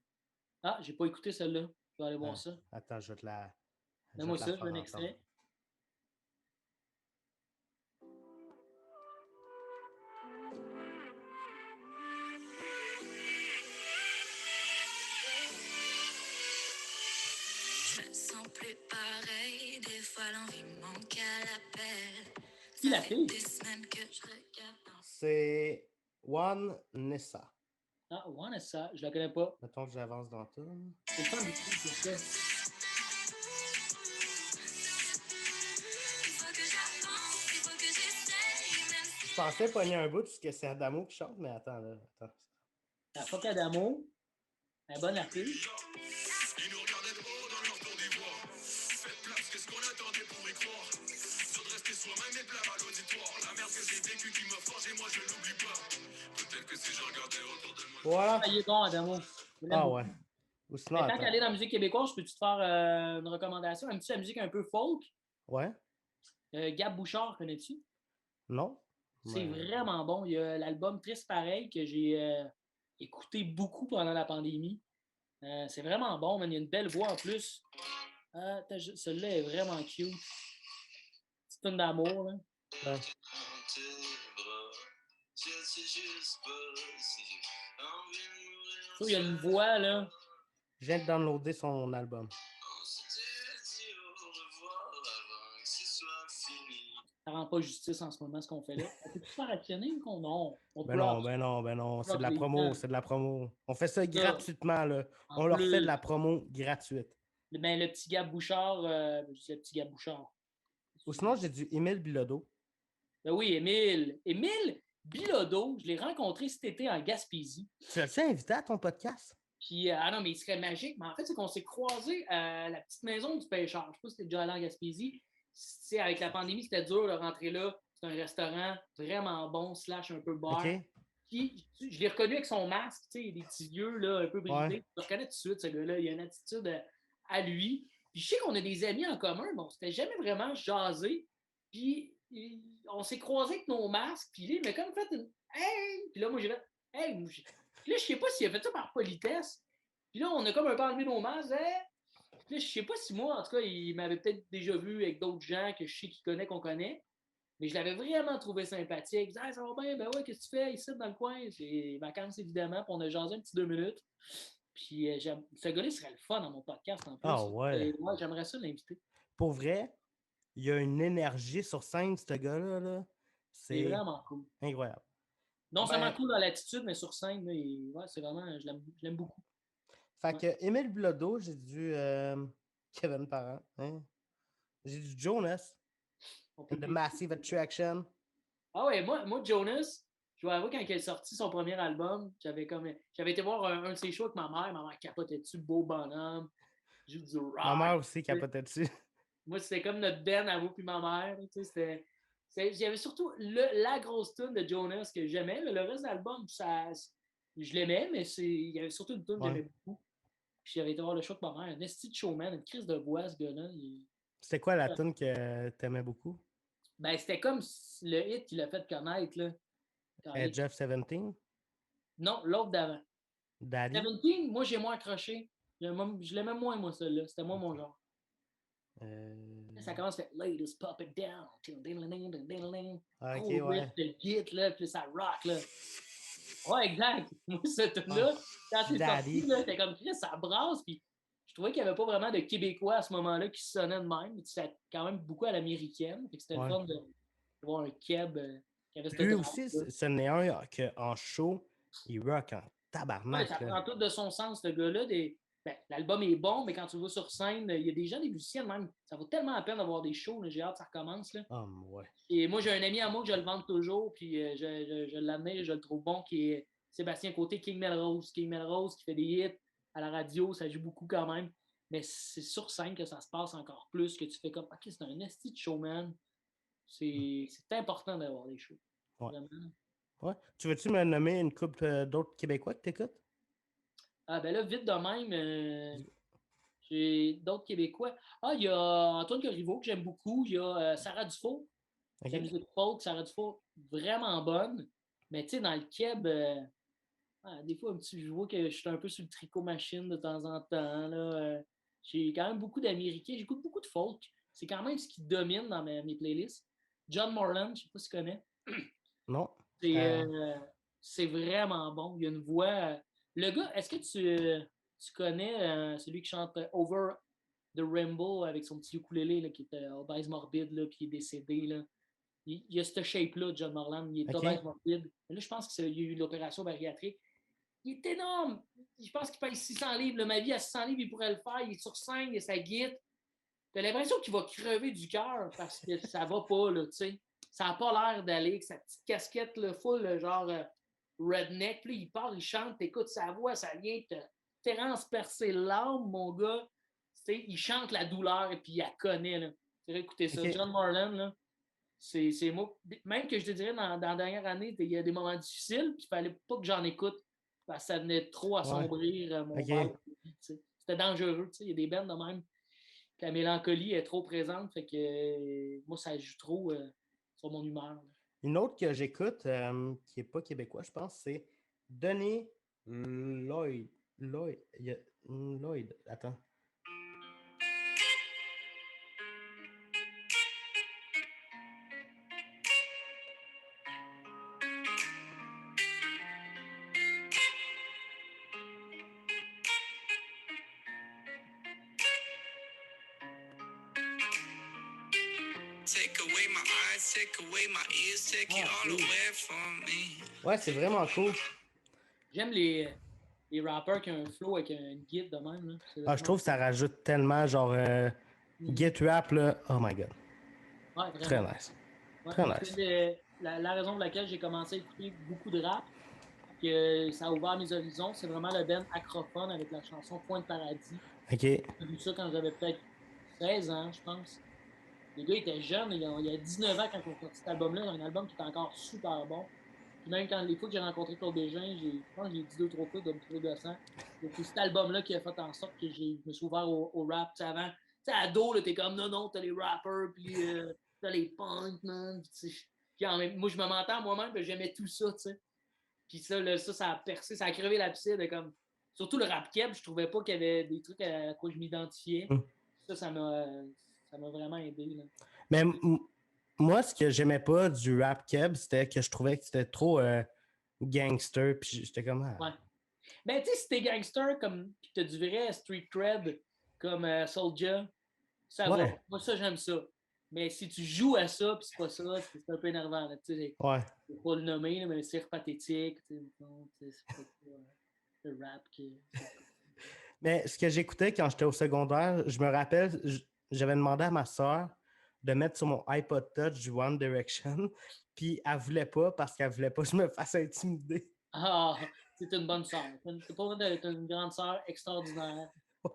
Ah, j'ai pas écouté celle-là. Je vais aller voir ça. Attends, je vais te la Donne-moi ça, je faire veux un entendre. extrait. Je me sens plus pareil, des fois l'envie manque à l'appel. Qui la Ça fait fille? des semaines que je regarde dans C'est One Nessa. Ah, Vanessa, je la connais pas. Mettons que j'avance dans tout. C'est le fun du tout, c'est ça. Il faut que j'avance, il faut que j'essaye, même si Je pensais pogner un bout parce que c'est Adamo qui chante, mais attends, là. Attends. La Fuck Adamo, un bon artiste. Ils nous regardaient de haut dans leur tour d'ivoire. Faites place, qu'est-ce qu'on attendait pour y croire? Dur de rester soi-même et plaire à l'auditoire. La merde que j'ai vécue qui me forge et moi je l'oublie pas. Peut-être que si je regardais autour de moi. Voilà. Ah, il est bon, Adamo. Je l'aime Ah beaucoup. ouais. Ou sinon, Mais tant attends. qu'aller dans la musique québécoise, peux-tu te faire une recommandation? Aimes-tu la musique un peu folk? Ouais? Gab Bouchard, connais-tu? Non? C'est Ouais. vraiment bon. Il y a l'album Triste Pareil que j'ai écouté beaucoup pendant la pandémie. C'est vraiment bon, man. Il y a une belle voix en plus. Celui-là est vraiment cute. Petite tune d'amour, là. Ouais. Il y a une voix, là. Je viens de downloader son album. Ça rend pas justice en ce moment, ce qu'on fait là. On peut-tu faire actionner ou qu'on non? On Ben drop. non. C'est Drop de la les promo, gens. c'est de la promo. On fait ça gratuitement, là. En On leur fait plus. de la promo gratuite. Ben, le petit Gab Bouchard, je dis le petit Gab Bouchard. Ou sinon, j'ai du Émile Bilodeau. Ben oui, Émile. Émile Bilodeau, je l'ai rencontré cet été en Gaspésie. Tu l'as-tu invité à ton podcast? Puis, ah non, mais il serait magique. Mais en fait, c'est qu'on s'est croisés à la petite maison du pêcheur. Je sais pas si t'es déjà allé en Gaspésie. C'est, avec la pandémie, c'était dur de rentrer là. C'est un restaurant vraiment bon, slash un peu bar. OK? Puis, je l'ai reconnu avec son masque, tu sais, des petits yeux là, un peu bridés. Ouais. Je le reconnais tout de suite, ce gars-là. Il a une attitude à lui. Puis, je sais qu'on a des amis en commun, mais on ne s'était jamais vraiment jasé. Puis, on s'est croisés avec nos masques. Puis, il m'a comme fait une hey! Puis là, moi, j'ai fait hey! Puis là, je sais pas s'il a fait ça par politesse. Puis là, on a comme un peu enlevé nos masques. Hey! Puis là, je sais pas si moi, en tout cas, il m'avait peut-être déjà vu avec d'autres gens que je sais qu'il connaît, qu'on connaît. Mais je l'avais vraiment trouvé sympathique. Il disait hey, ça va bien, ben ouais, qu'est-ce que tu fais ici dans le coin? C'est vacances, évidemment. Puis on a jasé un petit 2 minutes. Puis ce gars-là serait le fun dans mon podcast en plus. Ah ouais. Moi, j'aimerais ça l'inviter. Pour vrai, il y a une énergie sur scène, ce gars-là. Là. C'est vraiment cool. Incroyable. Non seulement cool dans l'attitude, mais sur scène, là, ouais, c'est vraiment, je l'aime beaucoup. Fait que Émile Bilodeau, j'ai du Kevin Parent. Hein? J'ai du Jonas. The Massive Attraction. Ah ouais, moi Jonas, je dois avouer, quand il a sorti son premier album, j'avais été voir un de ses shows avec ma mère capotait dessus, beau bonhomme, joue du rock. Ma mère aussi capotait dessus. Moi, c'était comme notre Ben à vous puis ma mère. Tu sais, il y avait surtout la grosse tune de Jonas que j'aimais. Le reste de l'album, je l'aimais, mais il y avait surtout une tune que j'aimais beaucoup. Puis j'avais été voir le show de ma mère, un esti de showman, une crise de voix, ce gars-là. C'était quoi la tune que t'aimais beaucoup? Ben, c'était comme le hit qu'il a fait connaître, là. Jeff 17? Non, l'autre d'avant. Daddy? 17, moi, j'ai moins accroché. Je l'aimais moins, moi, celui-là. C'était moi, mon genre. Ça commence, fait Ladies Pop It Down. Ok, Gros ouais. riff de git, là, puis ça rock, là. Ouais, exact. Moi, cette tune-là, quand c'est sorti, là, c'était comme Chris, ça brasse, puis je trouvais qu'il n'y avait pas vraiment de Québécois à ce moment-là qui sonnaient de même. C'était quand même beaucoup à l'américaine. C'était le fun de voir un Keb qui avait cette Lui aussi, ce n'est un qu'en show, il rock en tabarnak. Ouais, ça prend tout de son sens, ce gars-là. ben, l'album est bon, mais quand tu le vois sur scène, il y a des gens, des musiciens même. Ça vaut tellement la peine d'avoir des shows. Là, j'ai hâte que ça recommence. Là. Ouais. Et moi, j'ai un ami à moi que je le vends toujours, puis je l'admire, je le trouve bon, qui est Sébastien Côté, King Melrose. King Melrose qui fait des hits à la radio, ça joue beaucoup quand même. Mais c'est sur scène que ça se passe encore plus, que tu fais comme, OK, c'est un esti de showman. C'est important d'avoir des shows. Ouais. Vraiment. Ouais. Tu veux-tu me nommer une couple d'autres Québécois que tu écoutes? Ah, ben là, vite de même, j'ai d'autres Québécois. Ah, il y a Antoine Corriveau que j'aime beaucoup. Il y a Sarah Dufault. Ok. La musique folk, Sarah Dufault, vraiment bonne. Mais tu sais, dans le Québec, des fois, je vois que je suis un peu sur le tricot machine de temps en temps. Là, j'ai quand même beaucoup d'Américains. J'écoute beaucoup de folk. C'est quand même ce qui domine dans mes playlists. John Morland, je ne sais pas si tu connais. Non. C'est vraiment bon. Il y a une voix. Le gars, est-ce que tu connais celui qui chante Over the Rainbow avec son petit ukulélé là, qui est obèse morbide là, puis il est décédé? Là. Il y a ce shape-là, John Morland. Il est obèse morbide. Mais là, je pense qu'il y a eu l'opération bariatrique. Il est énorme. Je pense qu'il paye 600 livres. Là, ma vie, à 600 livres, il pourrait le faire. Il est sur scène, il a sa guitare. T'as l'impression qu'il va crever du cœur parce que ça va pas, là, tu sais. Ça n'a pas l'air d'aller avec sa petite casquette, là, full, genre redneck. Puis il part, il chante, t'écoutes sa voix, ça vient te transpercer l'âme, mon gars. Tu sais, il chante la douleur et puis il la connaît, là. Tu vas écouter ça. John Morland, là, c'est moi. Même que je te dirais, dans la dernière année, il y a des moments difficiles, puis il fallait pas que j'en écoute parce que ça venait trop assombrir mon verre. C'était dangereux, tu sais. Il y a des bandes de même. La mélancolie est trop présente, fait que moi, ça joue trop sur mon humeur. Là. Une autre que j'écoute, qui n'est pas québécois, je pense, c'est Denis Lloyd. Lloyd. Attends. Take away my eyes, take away my ears, take it all away from me. Ouais, c'est vraiment cool. J'aime les rappers qui ont un flow avec un guide de même. Là. Je trouve que ça rajoute tellement, genre, Get Rap, là. Oh my god. Ouais, très nice. Ouais, très nice. La raison pour laquelle j'ai commencé à écouter beaucoup de rap, que ça a ouvert mes horizons, c'est vraiment le band Acrophone avec la chanson Point de Paradis. Ok. J'ai vu ça quand j'avais peut-être 16 ans, je pense. Les gars étaient jeunes, il y a 19 ans quand ils ont sorti cet album-là, un album qui est encore super bon. Puis même quand les fois que j'ai rencontré Claude Bégin, je pense que j'ai dit 2-3 fois de me trouver gossant. C'est cet album-là qui a fait en sorte que je me suis ouvert au rap. T'sais, avant, tu sais, ado, t'es comme non, t'as les rappers, puis t'as les punks, man. Puis moi, je me mentais à moi-même, puis j'aimais tout ça, tu sais. Puis ça, ça a percé, ça a crevé l'abcès de comme. Surtout le rap keb, je trouvais pas qu'il y avait des trucs à quoi je m'identifiais. Ça m'a vraiment aidé. Là. Mais moi, ce que j'aimais pas du rap keb, c'était que je trouvais que c'était trop gangster. Puis j'étais comme. Ouais. Ben, tu sais, si t'es gangster, comme, pis t'as du vrai street cred, comme Soulja, ça va. Moi, ça, j'aime ça. Mais si tu joues à ça, pis c'est pas ça, c'est un peu énervant. Là, tu sais, je vais pas le nommer, là, mais c'est pathétique. C'est pas le rap qui. Mais ce que j'écoutais quand j'étais au secondaire, je me rappelle, j'avais demandé à ma soeur de mettre sur mon iPod Touch du One Direction, puis elle voulait pas parce qu'elle voulait pas que je me fasse intimider. Ah, c'est une bonne soeur. T'es pas une grande soeur extraordinaire.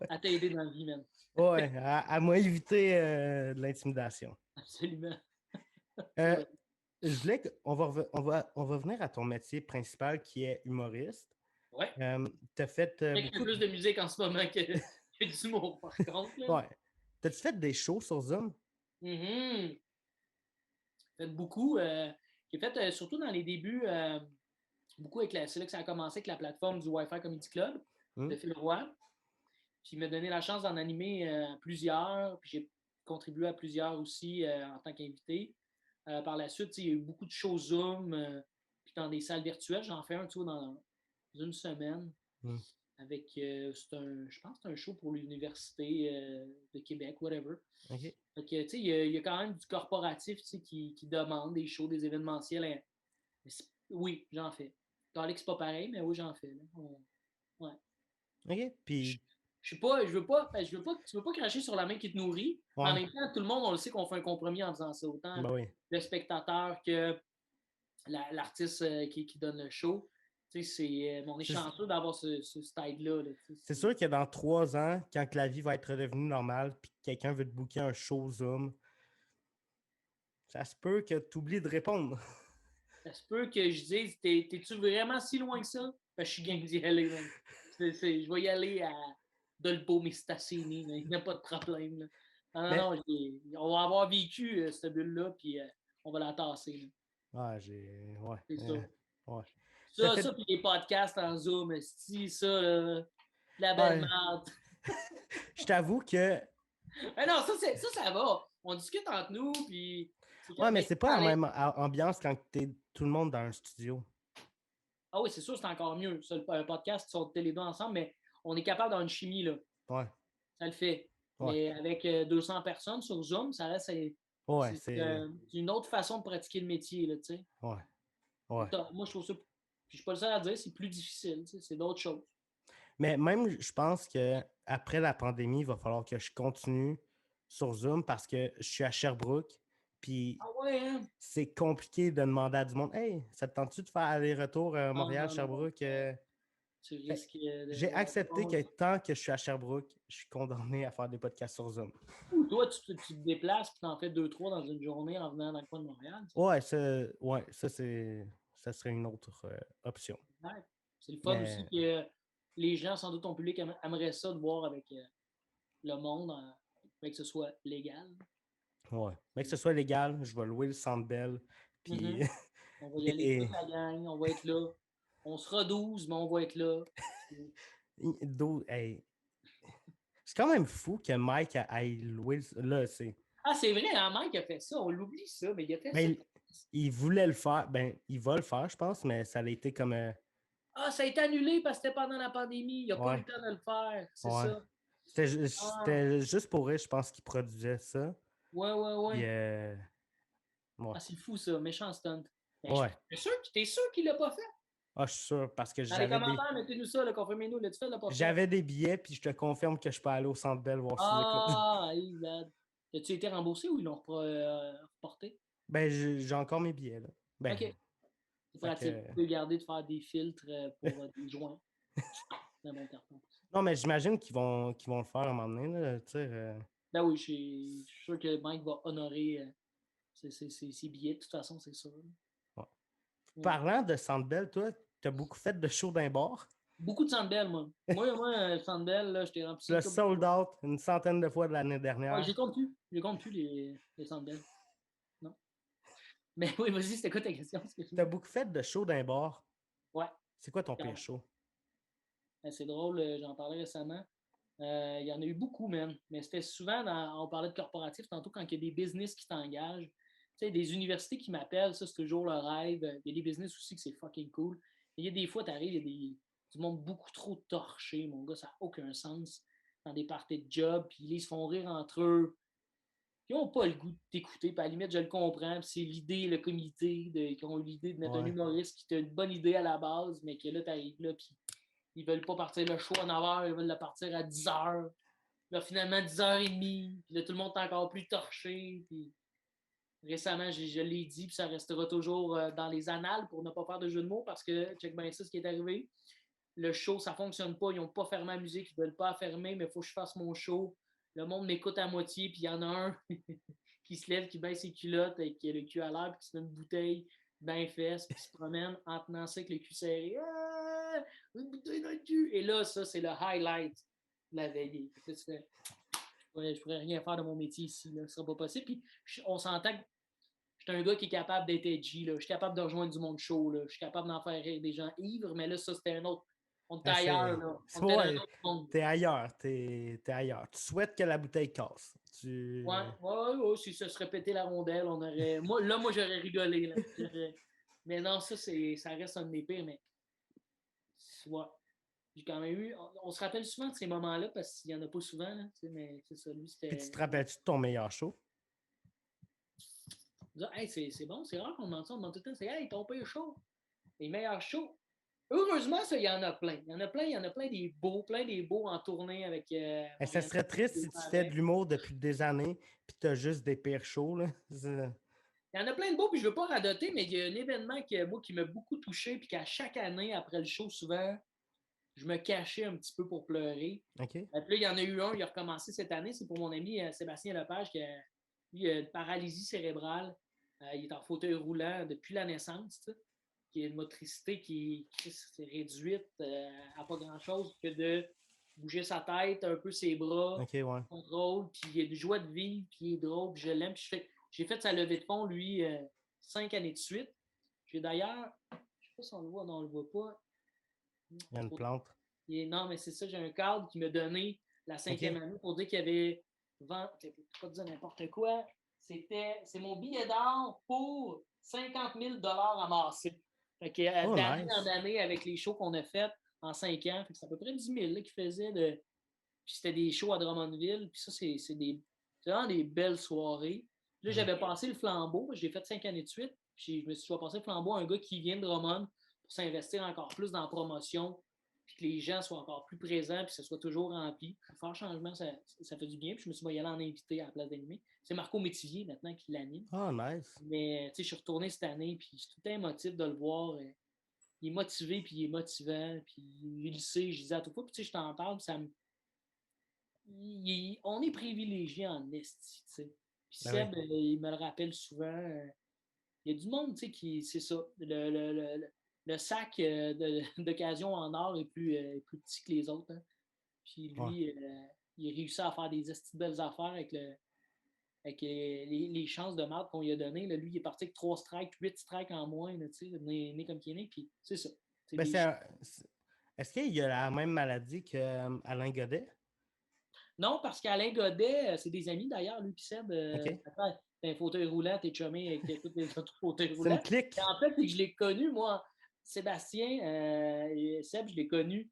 À t'aider dans la vie, même. Ouais, elle m'a évité de l'intimidation. Absolument. Je voulais qu'on va venir à ton métier principal qui est humoriste. Ouais. T'as fait. Il y a plus de musique en ce moment que d'humour, par contre. Là. Ouais. T'as-tu fait des shows sur Zoom? J'ai fait beaucoup. J'ai fait surtout dans les débuts, beaucoup avec c'est là que ça a commencé avec la plateforme du Wi-Fi Comedy Club de Phil Roy. Puis il m'a donné la chance d'en animer plusieurs. Puis j'ai contribué à plusieurs aussi en tant qu'invité. Par la suite, il y a eu beaucoup de shows Zoom, puis dans des salles virtuelles. J'en fais un dans une semaine. Avec, je pense que c'est un show pour l'Université de Québec, whatever. Okay. Donc, il y a quand même du corporatif qui demande des shows, des événementiels. Oui, j'en fais. Alex, c'est pas pareil, mais oui, j'en fais. Là. Ouais. OK. Puis, je veux pas, tu veux pas cracher sur la main qui te nourrit. Ouais. Mais en même temps, tout le monde, on le sait qu'on fait un compromis en faisant ça. Autant Ben oui. le spectateur que l'artiste qui donne le show. Tu sais, on est chanceux d'avoir ce style-là. Là, c'est sûr que dans 3 ans, quand que la vie va être redevenue normale, puis que quelqu'un veut te booker un show Zoom, ça se peut que tu oublies de répondre. Ça se peut que je dise, t'es-tu vraiment si loin que ça? Ben, je suis game d'y aller. Man. Je vais y aller à Dolpo Mistassini. Il n'y a pas de problème. Là. Non, on va avoir vécu cette bulle-là, puis on va la tasser. Là. Ouais. C'est ça. Ouais. Ça, puis les podcasts en Zoom, la belle merde. Je t'avoue que. Mais non, ça va. On discute entre nous, puis. Ouais, mais c'est pas la même ambiance quand t'es tout le monde dans un studio. Ah oui, c'est sûr, c'est encore mieux. Ça, un podcast, ils sont les deux ensemble, mais on est capable d'avoir une chimie, là. Ouais. Ça le fait. Ouais. Mais avec 200 personnes sur Zoom, ça reste. C'est une autre façon de pratiquer le métier, là, tu sais. Ouais. Ouais. Moi, je trouve ça. Puis je suis pas le seul à dire, c'est plus difficile, tu sais, c'est d'autres choses. Mais même, je pense qu'après la pandémie, il va falloir que je continue sur Zoom parce que je suis à Sherbrooke. Puis Ah ouais, hein? c'est compliqué de demander à du monde Hey, ça te tente-tu de faire aller-retour à Montréal-Sherbrooke? Tu risques J'ai accepté que tant que je suis à Sherbrooke, je suis condamné à faire des podcasts sur Zoom. Ou toi, tu te déplaces et tu en fais 2-3 dans une journée en venant dans le coin de Montréal. Ouais, ça serait une autre option. Ouais. C'est le fun aussi que les gens, sans doute ton public, aimeraient ça de voir avec le monde, que ce soit légal. Ouais. Mais que ce soit légal, je vais louer le Centre Bell. Puis. On va y aller toute la gang, on va être là. On sera 12, mais on va être là. Hey. C'est quand même fou que Mike aille louer. Là, c'est. Ah, c'est vrai, hein, Mike a fait ça. On l'oublie ça, mais il a fait ça. Il voulait le faire. Ben, il va le faire, je pense, mais ça a été comme. Ah, ça a été annulé parce que c'était pendant la pandémie. Il n'a pas eu le temps de le faire. C'est ça. C'était juste pour eux, je pense, qu'il produisait ça. Ouais. Ouais. Ah, c'est fou, ça. Méchant stunt. Ouais. T'es sûr qu'il l'a pas fait? Ah, je suis sûr, parce que dans les commentaires, mettez-nous ça, confirmez-nous. L'as-tu fait, l'a pas fait? J'avais des billets, puis je te confirme que je peux aller au Centre Bell voir si as-tu été remboursé ou ils l'ont reporté? Ben, j'ai encore mes billets, là. Ben, OK. C'est pratique. Tu peux garder de faire des filtres pour des joints. C'est un bon carton. Non, mais j'imagine qu'ils vont le faire à un moment donné, là, tu sais. Ben oui, je suis sûr que Mike va honorer ses billets, de toute façon, c'est sûr. Ouais. Parlant de Centre Bell, toi, tu as beaucoup fait de shows d'un bar? Beaucoup de Centre Bell, moi. moi, Centre Bell, là, je t'ai rempli. Le sold out une centaine de fois de l'année dernière. Ouais, je les compte plus, les Centre Bell. Non. Mais oui, vas-y, c'était quoi ta question? Tu as beaucoup fait de shows d'un bar? Ouais. C'est quoi ton pire show? C'est drôle, j'en parlais récemment. Il y en a eu beaucoup, même. Mais c'était souvent, on parlait de corporatif tantôt, quand il y a des business qui t'engagent. Tu sais, des universités qui m'appellent, ça, c'est toujours le rêve. Il y a des business aussi que c'est fucking cool. Il y a des fois, t'arrives, il y a du monde beaucoup trop torché, mon gars, ça n'a aucun sens. Dans des parties de job, puis ils se font rire entre eux. Ils n'ont pas le goût de t'écouter, puis à la limite, je le comprends. Puis c'est l'idée, le comité, qui ont eu l'idée de mettre un humoriste qui t'a une bonne idée à la base, mais que là, t'arrives là, puis ils veulent pas partir le show à 9h, ils veulent le partir à 10h. Là, finalement, 10h30. Puis là, tout le monde est encore plus torché. Puis récemment, je l'ai dit, puis ça restera toujours dans les annales pour ne pas faire de jeu de mots parce que, check bien ça, ce qui est arrivé. Le show, ça fonctionne pas. Ils n'ont pas fermé la musique, ils veulent pas fermer, mais il faut que je fasse mon show. Le monde m'écoute à moitié, puis il y en a un qui se lève, qui baisse ses culottes avec le cul à l'air, puis qui se met une bouteille ben fesse, puis qui se promène en tenant ça avec le cul serré. Ah! Une bouteille dans le cul! Et là, ça, c'est le highlight de la veillée. Là, tu fais, je pourrais rien faire de mon métier ici, là. Ce sera pas possible. Puis on s'entend que je suis un gars qui est capable d'être edgy, là. Je suis capable de rejoindre du monde chaud, là. Je suis capable d'en faire rire des gens ivres, mais là, ça, c'était un autre. On était ailleurs, là. On était dans un autre monde. T'es ailleurs, t'es ailleurs. Tu souhaites que la bouteille casse. Ouais, si ça se répétait la rondelle, on aurait. Moi, j'aurais rigolé, là. Mais non, ça reste un de mes pires, mais. Ouais. J'ai quand même eu. On se rappelle souvent de ces moments-là parce qu'il n'y en a pas souvent, là. Mais c'est ça, lui, c'était. Puis tu te rappelles-tu de ton meilleur show? Hey, c'est bon, c'est rare qu'on demande ça. On demande tout le temps, c'est hey, ton pire show. Les meilleurs shows. Heureusement, ça, il y en a plein. Il y en a plein des beaux en tournée avec. Ça serait triste si tu fais de l'humour depuis des années puis tu as juste des pires shows. Là. Il y en a plein de beaux, puis je ne veux pas radoter, mais il y a un événement qui m'a beaucoup touché, puis qu'à chaque année, après le show, souvent, je me cachais un petit peu pour pleurer. OK. Puis là, il y en a eu un, il a recommencé cette année, c'est pour mon ami Sébastien Lepage, qui a eu une paralysie cérébrale. Il est en fauteuil roulant depuis la naissance, tu sais, qui a une motricité qui s'est réduite à pas grand-chose que de bouger sa tête, un peu ses bras, OK, ouais. contrôle, puis il a une joie de vivre, puis il est drôle, puis je l'aime. Puis j'ai fait sa levée de fonds, lui, 5 années de suite. J'ai d'ailleurs, je ne sais pas si on le voit, non, on ne le voit pas. Il y a une plante. Non, mais c'est ça, j'ai un cadre qui m'a donné la 5e année pour dire qu'il y avait je ne vais pas dire n'importe quoi. C'est mon billet d'or pour 50 000 amassés. Fait que, d'année en année, avec les shows qu'on a fait en 5 ans, c'est à peu près 10 000 là, qu'ils faisaient. Puis c'était des shows à Drummondville. Puis ça, c'est vraiment des belles soirées. Là, j'avais passé le flambeau. J'ai fait 5 années de suite. Puis je me suis dit, je vais passer le flambeau à un gars qui vient de Drummond pour s'investir encore plus dans la promotion. Puis que les gens soient encore plus présents, puis que ce soit toujours rempli. Faire changement, ça fait du bien. Puis je me suis dit, y aller en invité à la place d'animer. C'est Marco Métivier maintenant qui l'anime. Oh, nice. Mais tu sais, je suis retourné cette année, puis c'est tout un motif de le voir. Il est motivé, puis il est motivant, puis il le sait. Je disais à tout fois, puis tu sais, je t'en parle, ça me. On est privilégié en esti, tu sais. Puis Seb, il me le rappelle souvent. Il y a du monde, tu sais, qui. C'est ça. Le sac d'occasion en or est plus petit que les autres. Hein. Puis lui, il a réussi à faire des belles affaires avec les chances de marde qu'on lui a données. Lui, il est parti avec 3 strikes, 8 strikes en moins, né comme qu'il est né. Puis c'est ça. Est-ce qu'il a la même maladie qu'Alain Godet? Non, parce qu'Alain Godet, c'est des amis d'ailleurs, lui et Seb. T'as un fauteuil roulant, t'es chumé avec tous les autres fauteuils roulants. C'est une clique. Et en fait, c'est que je l'ai connu, moi, Sébastien et Seb, je l'ai connu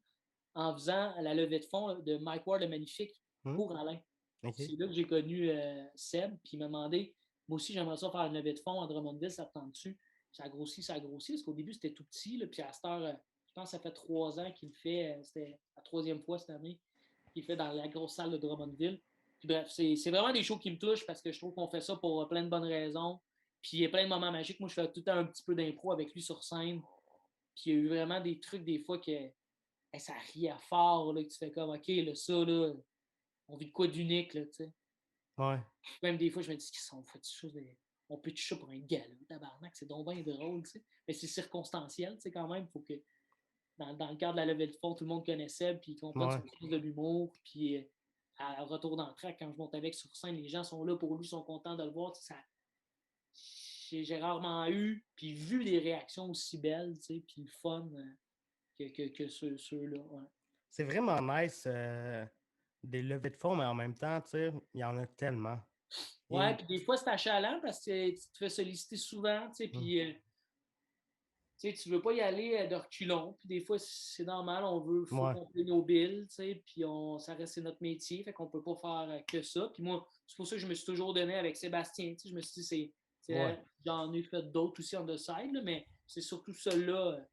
en faisant la levée de fonds de Mike Ward le Magnifique pour Alain. Okay. C'est là que j'ai connu Seb, puis il m'a demandé, moi aussi, j'aimerais ça faire une levée de fonds à Drummondville, ça te tente dessus. Ça a grossi, parce qu'au début, c'était tout petit, là, puis à cette heure, je pense que ça fait 3 ans qu'il le fait, c'était la 3e fois cette année qu'il fait dans la grosse salle de Drummondville. Puis bref, c'est vraiment des shows qui me touchent parce que je trouve qu'on fait ça pour plein de bonnes raisons. Puis il y a plein de moments magiques. Moi, je fais tout le temps un petit peu d'impro avec lui sur scène. Puis il y a eu vraiment des trucs des fois que ça riait fort, là, que tu fais comme, OK, là, ça, là, on vit de quoi d'unique, là, tu sais. Ouais. Même des fois, je me dis, on peut toucher ça pour un gars, là, tabarnak, c'est donc bien drôle, tu sais. Mais c'est circonstanciel, tu sais, quand même. Il faut que, dans le cadre de la levée de fonds, tout le monde connaissait, puis qu'on prenne son sens de l'humour, puis à retour dans le track, quand je monte avec sur scène, les gens sont là pour lui, sont contents de le voir, tu sais, j'ai rarement eu, puis vu des réactions aussi belles, tu sais, puis le fun que ceux-là, ouais. C'est vraiment nice, des levées de fonds, mais en même temps, tu sais, il y en a tellement. Ouais, puis des fois, c'est achalant parce que tu te fais solliciter souvent, tu sais, puis tu veux pas y aller de reculons, puis des fois, c'est normal, faut qu'on paye nos billes, tu sais, puis ça reste notre métier, fait qu'on peut pas faire que ça. Puis moi, c'est pour ça que je me suis toujours donné avec Sébastien, tu sais, je me suis dit, j'en ai fait d'autres aussi on the side, là, mais c'est surtout celle-là.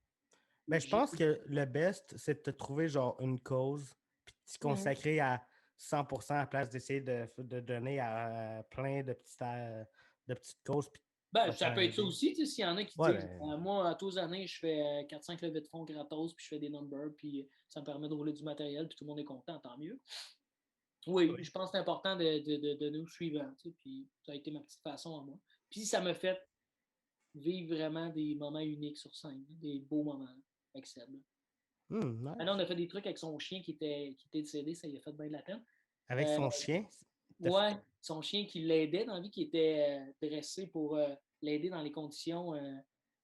Ben, je pense que le best, c'est de te trouver genre une cause, puis de t'y consacrer à 100% à la place d'essayer de donner à plein de petites causes. Ben, ça peut être ça aussi, s'il y en a qui disent, moi, à tous les années, je fais 4-5 levées de fonds gratos, puis je fais des numbers, puis ça me permet de rouler du matériel, puis tout le monde est content, tant mieux. Oui, je pense que c'est important de nous suivre, puis ça a été ma petite façon à moi. Puis ça me fait vivre vraiment des moments uniques sur scène, des beaux moments avec Seb. Nice. Maintenant, on a fait des trucs avec son chien qui était décédé, ça lui a fait bien de la peine. Avec son chien? Ouais, son chien qui l'aidait dans la vie, qui était dressé pour l'aider dans les conditions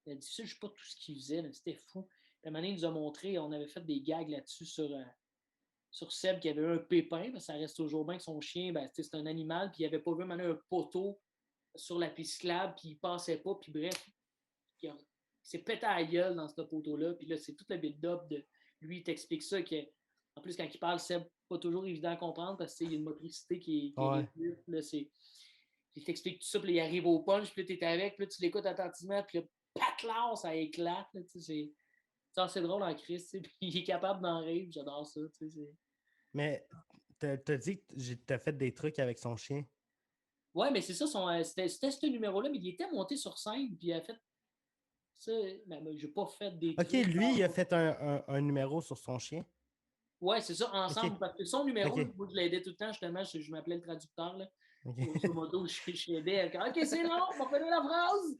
difficiles. Je ne sais pas tout ce qu'il faisait, c'était fou. La manière il nous a montré, on avait fait des gags là-dessus sur Seb qui avait eu un pépin, ça reste toujours bien que son chien, c'est un animal, puis il n'avait pas vu un poteau sur la piste cyclable, puis il ne passait pas, puis bref, il s'est pété à la gueule dans ce poteau-là, puis là, c'est tout le build-up de lui, il t'explique ça, en plus, quand il parle, c'est pas toujours évident à comprendre, parce qu'il y a une motricité qui est réduite, là, il t'explique tout ça, puis là, il arrive au punch, puis là, t'es avec, puis là, tu l'écoutes attentivement, puis là, patlar, ça éclate, là, C'est drôle en Christ, tu sais, puis il est capable d'en rire, j'adore ça, tu sais. Mais t'as dit que t'as fait des trucs avec son chien. Ouais, mais c'est ça, c'était ce numéro-là, mais il était monté sur scène, puis il a fait ça. Ben, j'ai pas fait des OK, trucs. lui, il a fait un numéro sur son chien. Ouais, c'est ça, ensemble, OK. parce que son numéro, OK. moi, je l'aidais tout le temps, justement, je m'appelais le traducteur, là. OK. Sur moto, je l'aidais. OK, c'est long, on va finir la phrase!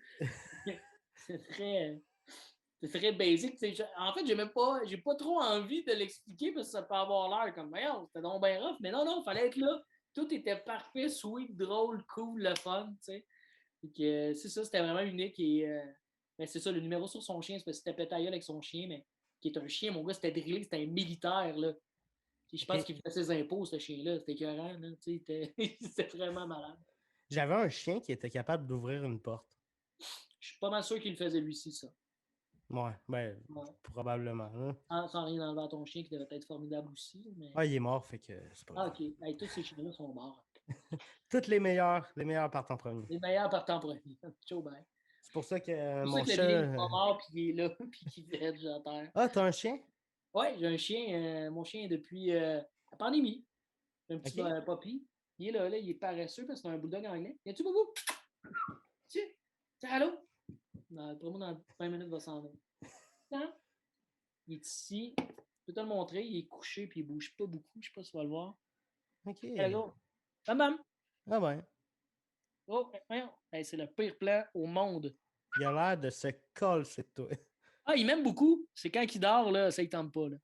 C'est très basic. En fait, j'ai pas trop envie de l'expliquer parce que ça peut avoir l'air comme, voyons, c'était donc bien rough. Mais non, il fallait être là. Tout était parfait, sweet, drôle, cool, le fun, tu sais. C'est ça, c'était vraiment unique. Mais c'est ça, le numéro sur son chien, c'est parce que c'était pétailleul avec son chien, mais qui est un chien, mon gars, c'était drillé, c'était un militaire, là. Puis je pense qu'il faisait ses impôts, ce chien-là. C'était écœurant, là. C'était vraiment malade. J'avais un chien qui était capable d'ouvrir une porte. Je suis pas mal sûr qu'il le faisait lui-ci, ça. Ouais, ben, Ouais. probablement. Hein. Sans rien enlever à ton chien, qui devait être formidable aussi. Mais... Ah, il est mort, fait que c'est pas grave. OK. Hey, tous ces chiens-là sont morts. Toutes les meilleurs partent en premier. Les meilleurs partent en premier. Ciao, bye. C'est pour ça que C'est pour mon ça que chat... le vieil est pas mort, puis il est là, puis qu'il vège à terre. Ah, t'as un chien? Ouais, j'ai un chien. Mon chien est depuis la pandémie. J'ai un petit puppy. Il est là, il est paresseux parce que c'est un bulldog anglais. Viens-tu, Boubou? Tiens, allô? Pour moi, dans 20 minutes, il va s'en aller. Non? Il est ici. Je peux te le montrer. Il est couché puis il bouge pas beaucoup. Je sais pas si tu vas le voir. OK. Allô? Bam, bam! Ah ouais. Oh, voyons. Hey, c'est le pire plan au monde. Il a l'air de se coller, c'est toi. Ah, il m'aime beaucoup. C'est quand il dort, là, ça ne tente pas. Là.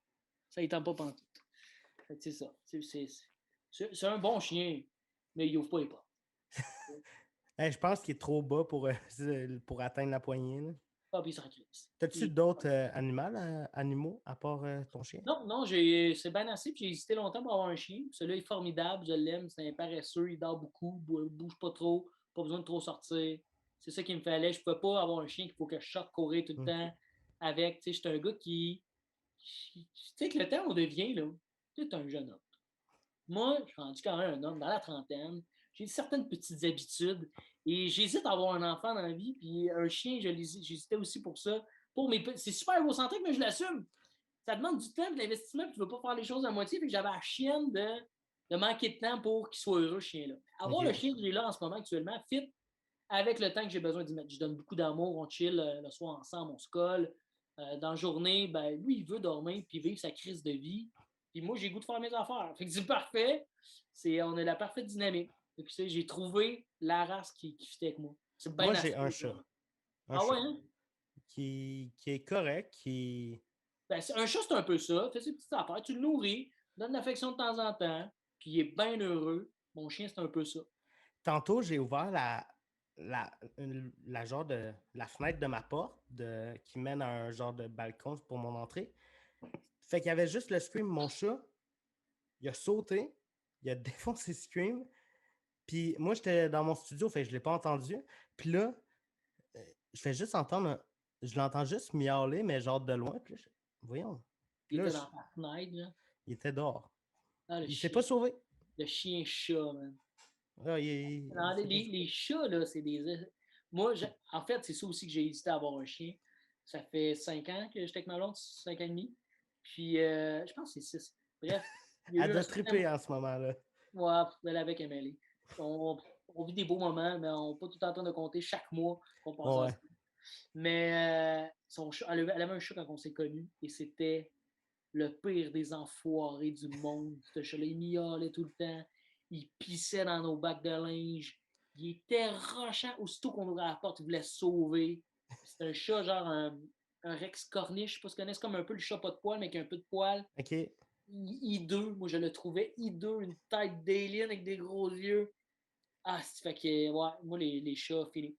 Ça ne tente pas pantoute. C'est ça. C'est un bon chien, mais il ouvre pas les portes. Hey, je pense qu'il est trop bas pour atteindre la poignée. Là. Ah, puis il s'en crisse. T'as-tu d'autres animaux à part ton chien? Non, c'est bien assez. Puis j'ai hésité longtemps pour avoir un chien. Celui-là est formidable, je l'aime. C'est un paresseux, il dort beaucoup, bouge pas trop, pas besoin de trop sortir. C'est ça qu'il me fallait. Je ne pouvais pas avoir un chien qu'il faut que je sorte courir tout le temps avec. Tu sais, j'étais un gars qui. Tu sais, que le temps, on devient, là, tu es un jeune homme. Moi, je suis rendu quand même un homme dans la trentaine. J'ai certaines petites habitudes et j'hésite à avoir un enfant dans la vie. Puis un chien, j'hésitais aussi pour ça. C'est super égocentrique, mais je l'assume. Ça demande du temps, de l'investissement, puis tu ne veux pas faire les choses à moitié. Puis j'avais la chienne de manquer de temps pour qu'il soit heureux, ce chien-là. Avoir le chien que j'ai là en ce moment actuellement, fit avec le temps que j'ai besoin d'y mettre. Je donne beaucoup d'amour, on chill le soir ensemble, on se colle. Dans la journée, ben, lui, il veut dormir puis vivre sa crise de vie. Puis moi, j'ai le goût de faire mes affaires. Fait que c'est parfait. On a la parfaite dynamique. Et puis, j'ai trouvé la race qui fitait avec moi. Moi, j'ai un chat. Un chat, ouais, hein? Qui est correct, Ben, un chat, c'est un peu ça. Fais ses petites affaires. Tu le nourris, donne de l'affection de temps en temps, puis il est bien heureux. Mon chien, c'est un peu ça. Tantôt, j'ai ouvert la fenêtre de ma porte qui mène à un genre de balcon pour mon entrée. Fait qu'il y avait juste le Scream. Mon chat, il a sauté, il a défoncé Scream. Puis moi, j'étais dans mon studio, fait que je ne l'ai pas entendu. Puis là, je l'entends juste miauler, mais genre de loin. Puis là, voyons. Il là, était dans la fenêtre, là. Il était dehors. Ah, il s'est pas sauvé. Le chien-chat, man. Ah, les chats, là, c'est des... Moi, en fait, c'est ça aussi que j'ai hésité à avoir un chien. Ça fait 5 ans que j'étais avec ma blonde, 5 ans et demi. Puis, je pense que c'est 6. Bref. Elle doit triper en ce moment-là. Ouais, elle avec Emily. On vit des beaux moments, mais on n'est pas tout le temps en train de compter chaque mois qu'on passe ensemble. Mais son chat, elle avait un chat quand on s'est connus et c'était le pire des enfoirés du monde. Ce chat-là, il miaulait tout le temps. Il pissait dans nos bacs de linge. Il était rochant. Aussitôt qu'on ouvrait la porte, il voulait se sauver. C'était un chat, genre un Rex corniche. Je ne sais pas si tu connais, c'est comme un peu le chat pas de poil, mais avec un peu de poil. OK. Hideux. Moi, je le trouvais hideux. Une tête d'alien avec des gros yeux. Ah, ça fait que, ouais, moi, les chats, fini.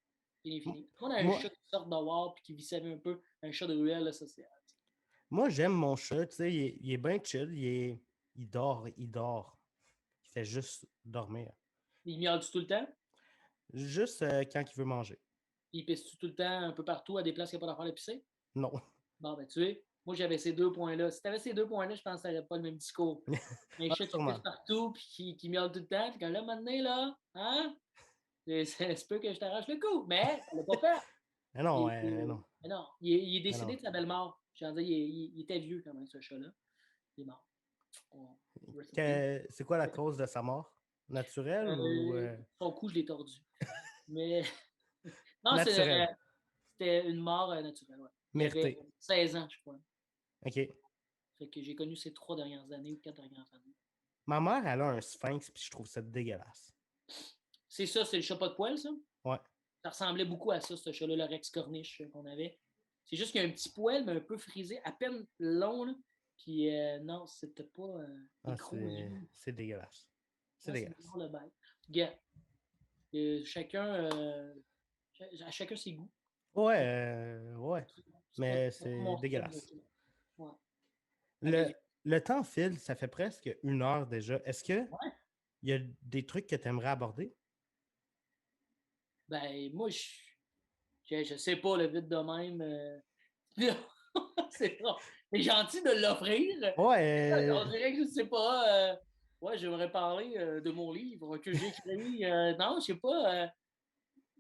Moi, on a un chat qui sort dehors et qui vit sa vie un peu. Un chat de ruelle, là, ça, c'est... Moi, j'aime mon chat, tu sais, il est bien chill, il dort. Il fait juste dormir. Il miaule-tu tout le temps? Juste quand il veut manger. Il pisse-tu tout le temps un peu partout à des places qu'il n'y a pas d'affaire de pisser? Non. Bon, ben tu sais, moi j'avais ces 2 points-là. Si tu avais ces 2 points-là, je pense que tu n'aurais pas le même discours. Un chat qui pisse partout et qui miaule tout le temps, puis quand là, maintenant, là, hein? Ça se peut que je t'arrache le cou, mais ça l'a pas fait. Mais non, non. Mais non, il est décédé de sa belle mort. J'ai envie de dire, il était vieux quand même, ce chat-là. Il est mort. C'est quoi la cause de sa mort? Naturelle ou Son cou, je l'ai tordu. Mais non, naturelle? c'était une mort naturelle. Ouais. Il Méritée. avait 16 ans, je crois. OK. Fait que j'ai connu ces 3 dernières années ou 4 dernières années. Ma mère, elle a un sphinx, puis je trouve ça dégueulasse. C'est ça, c'est le chat pas de poil, ça? Ouais. Ça ressemblait beaucoup à ça, ce chat-là, le Rex Cornish qu'on avait. C'est juste qu'il y a un petit poil, mais un peu frisé, à peine long, là. Puis non, c'était pas des gros yeux. C'est dégueulasse. C'est Ouais, dégueulasse. drôle, le bête. Regarde. À chacun ses goûts. Ouais. Mais c'est dégueulasse. Ouais. Le temps file, ça fait presque 1 heure déjà. Est-ce que il y a des trucs que tu aimerais aborder? Ben, moi, je sais pas, le vite de même. C'est gentil de l'offrir. Ouais. On dirait que je sais pas. Ouais, j'aimerais parler de mon livre que j'ai écrit. Non, je sais pas.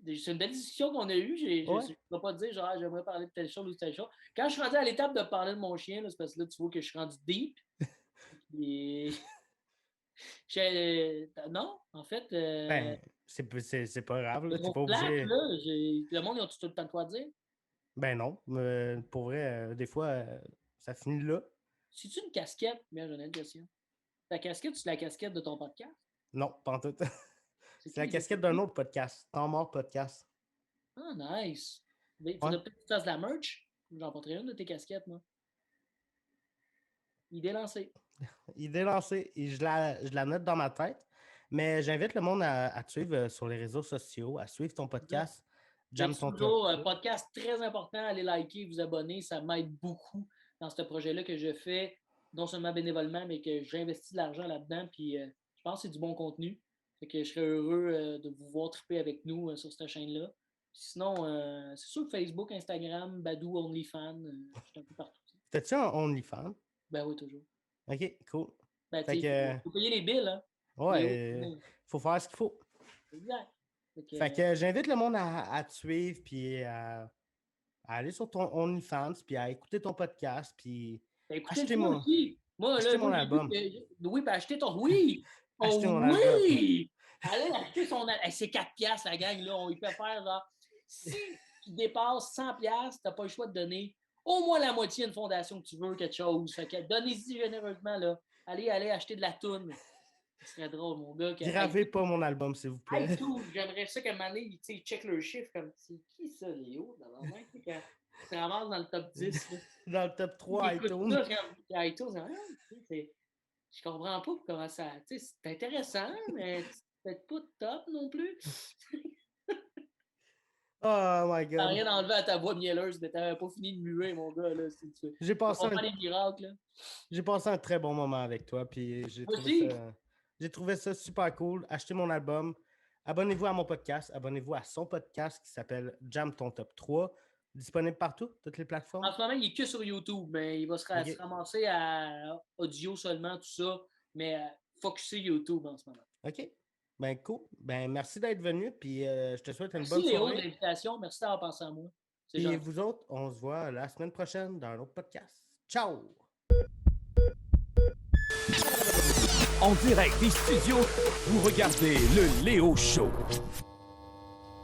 C'est une belle discussion qu'on a eue. Je ne peux pas dire genre j'aimerais parler de telle chose ou telle chose. Quand je suis rendu à l'étape de parler de mon chien, là, c'est parce que là, tu vois que je suis rendu deep. Et... Non, en fait. Ben, c'est pas grave, là. T'es pas plate, obligé. là, le monde, ils ont tout le temps de quoi dire. Ben non. Pour vrai, des fois, ça finit là. C'est-tu une casquette? Bien, j'en ai une question. Ta casquette, c'est la casquette de ton podcast? Non, pas en tout. C'est la casquette d'un autre podcast. Temps mort podcast. Ah, nice. Il faudrait peut-être que tu fasses de la merch. J'en porterai une de tes casquettes, moi. Idée lancée. Idée lancée. Et je la note dans ma tête. Mais j'invite le monde à te suivre sur les réseaux sociaux, à suivre ton podcast. Jam ton toujours un podcast très important. Allez liker, vous abonner. Ça m'aide beaucoup dans ce projet-là que je fais, non seulement bénévolement, mais que j'investis de l'argent là-dedans. Puis je pense que c'est du bon contenu. Fait que je serais heureux de vous voir triper avec nous sur cette chaîne-là. Sinon, c'est sûr Facebook, Instagram, Badou, OnlyFans, je suis un peu partout. T'as-tu un OnlyFans? Ben oui, toujours. OK, cool. Ben, faut payer les billes, hein? Ouais, faut faire ce qu'il faut. Exact. Fait que j'invite le monde à te suivre, puis à aller sur ton OnlyFans, puis à écouter ton podcast, puis acheter mon album. Oui, ben acheter ton... Oui! Acheter mon album. Allez acheter son album. C'est 4$, la gang, là. On y fait faire, genre... Si tu dépasses 100$, t'as pas le choix de donner au moins la moitié à une fondation que tu veux, quelque chose. Fait que donnez-y généreusement, là. Allez acheter de la toune. Ce serait drôle, mon gars. Gravez pas mon album, s'il vous plaît. J'aimerais ça qu'à un moment donné, ils checkent leur chiffre comme c'est qui ça, Léo? Quand tu ramasses dans le top 10. Là. Dans le top 3 iTunes. Je comprends pas comment ça. C'est intéressant, mais c'est peut-être pas top non plus. Oh my God. T'as rien enlevé à ta voix mielleuse, mais t'avais pas fini de muer, mon gars. Là, j'ai passé les miracles, là. J'ai passé un très bon moment avec toi, puis j'ai trouvé ça super cool. Achetez mon album. Abonnez-vous à mon podcast. Abonnez-vous à son podcast qui s'appelle Jam ton top 3. Disponible partout, toutes les plateformes. En ce moment, il n'est que sur YouTube, mais il va se ramasser à audio seulement, tout ça. Mais focusé YouTube en ce moment. OK. Ben cool. Ben merci d'être venu, puis je te souhaite une bonne soirée. Merci Léo de l'invitation. Merci d'avoir pensé à moi. Et vous autres, on se voit la semaine prochaine dans un autre podcast. Ciao! En direct des studios, vous regardez le Léo Show.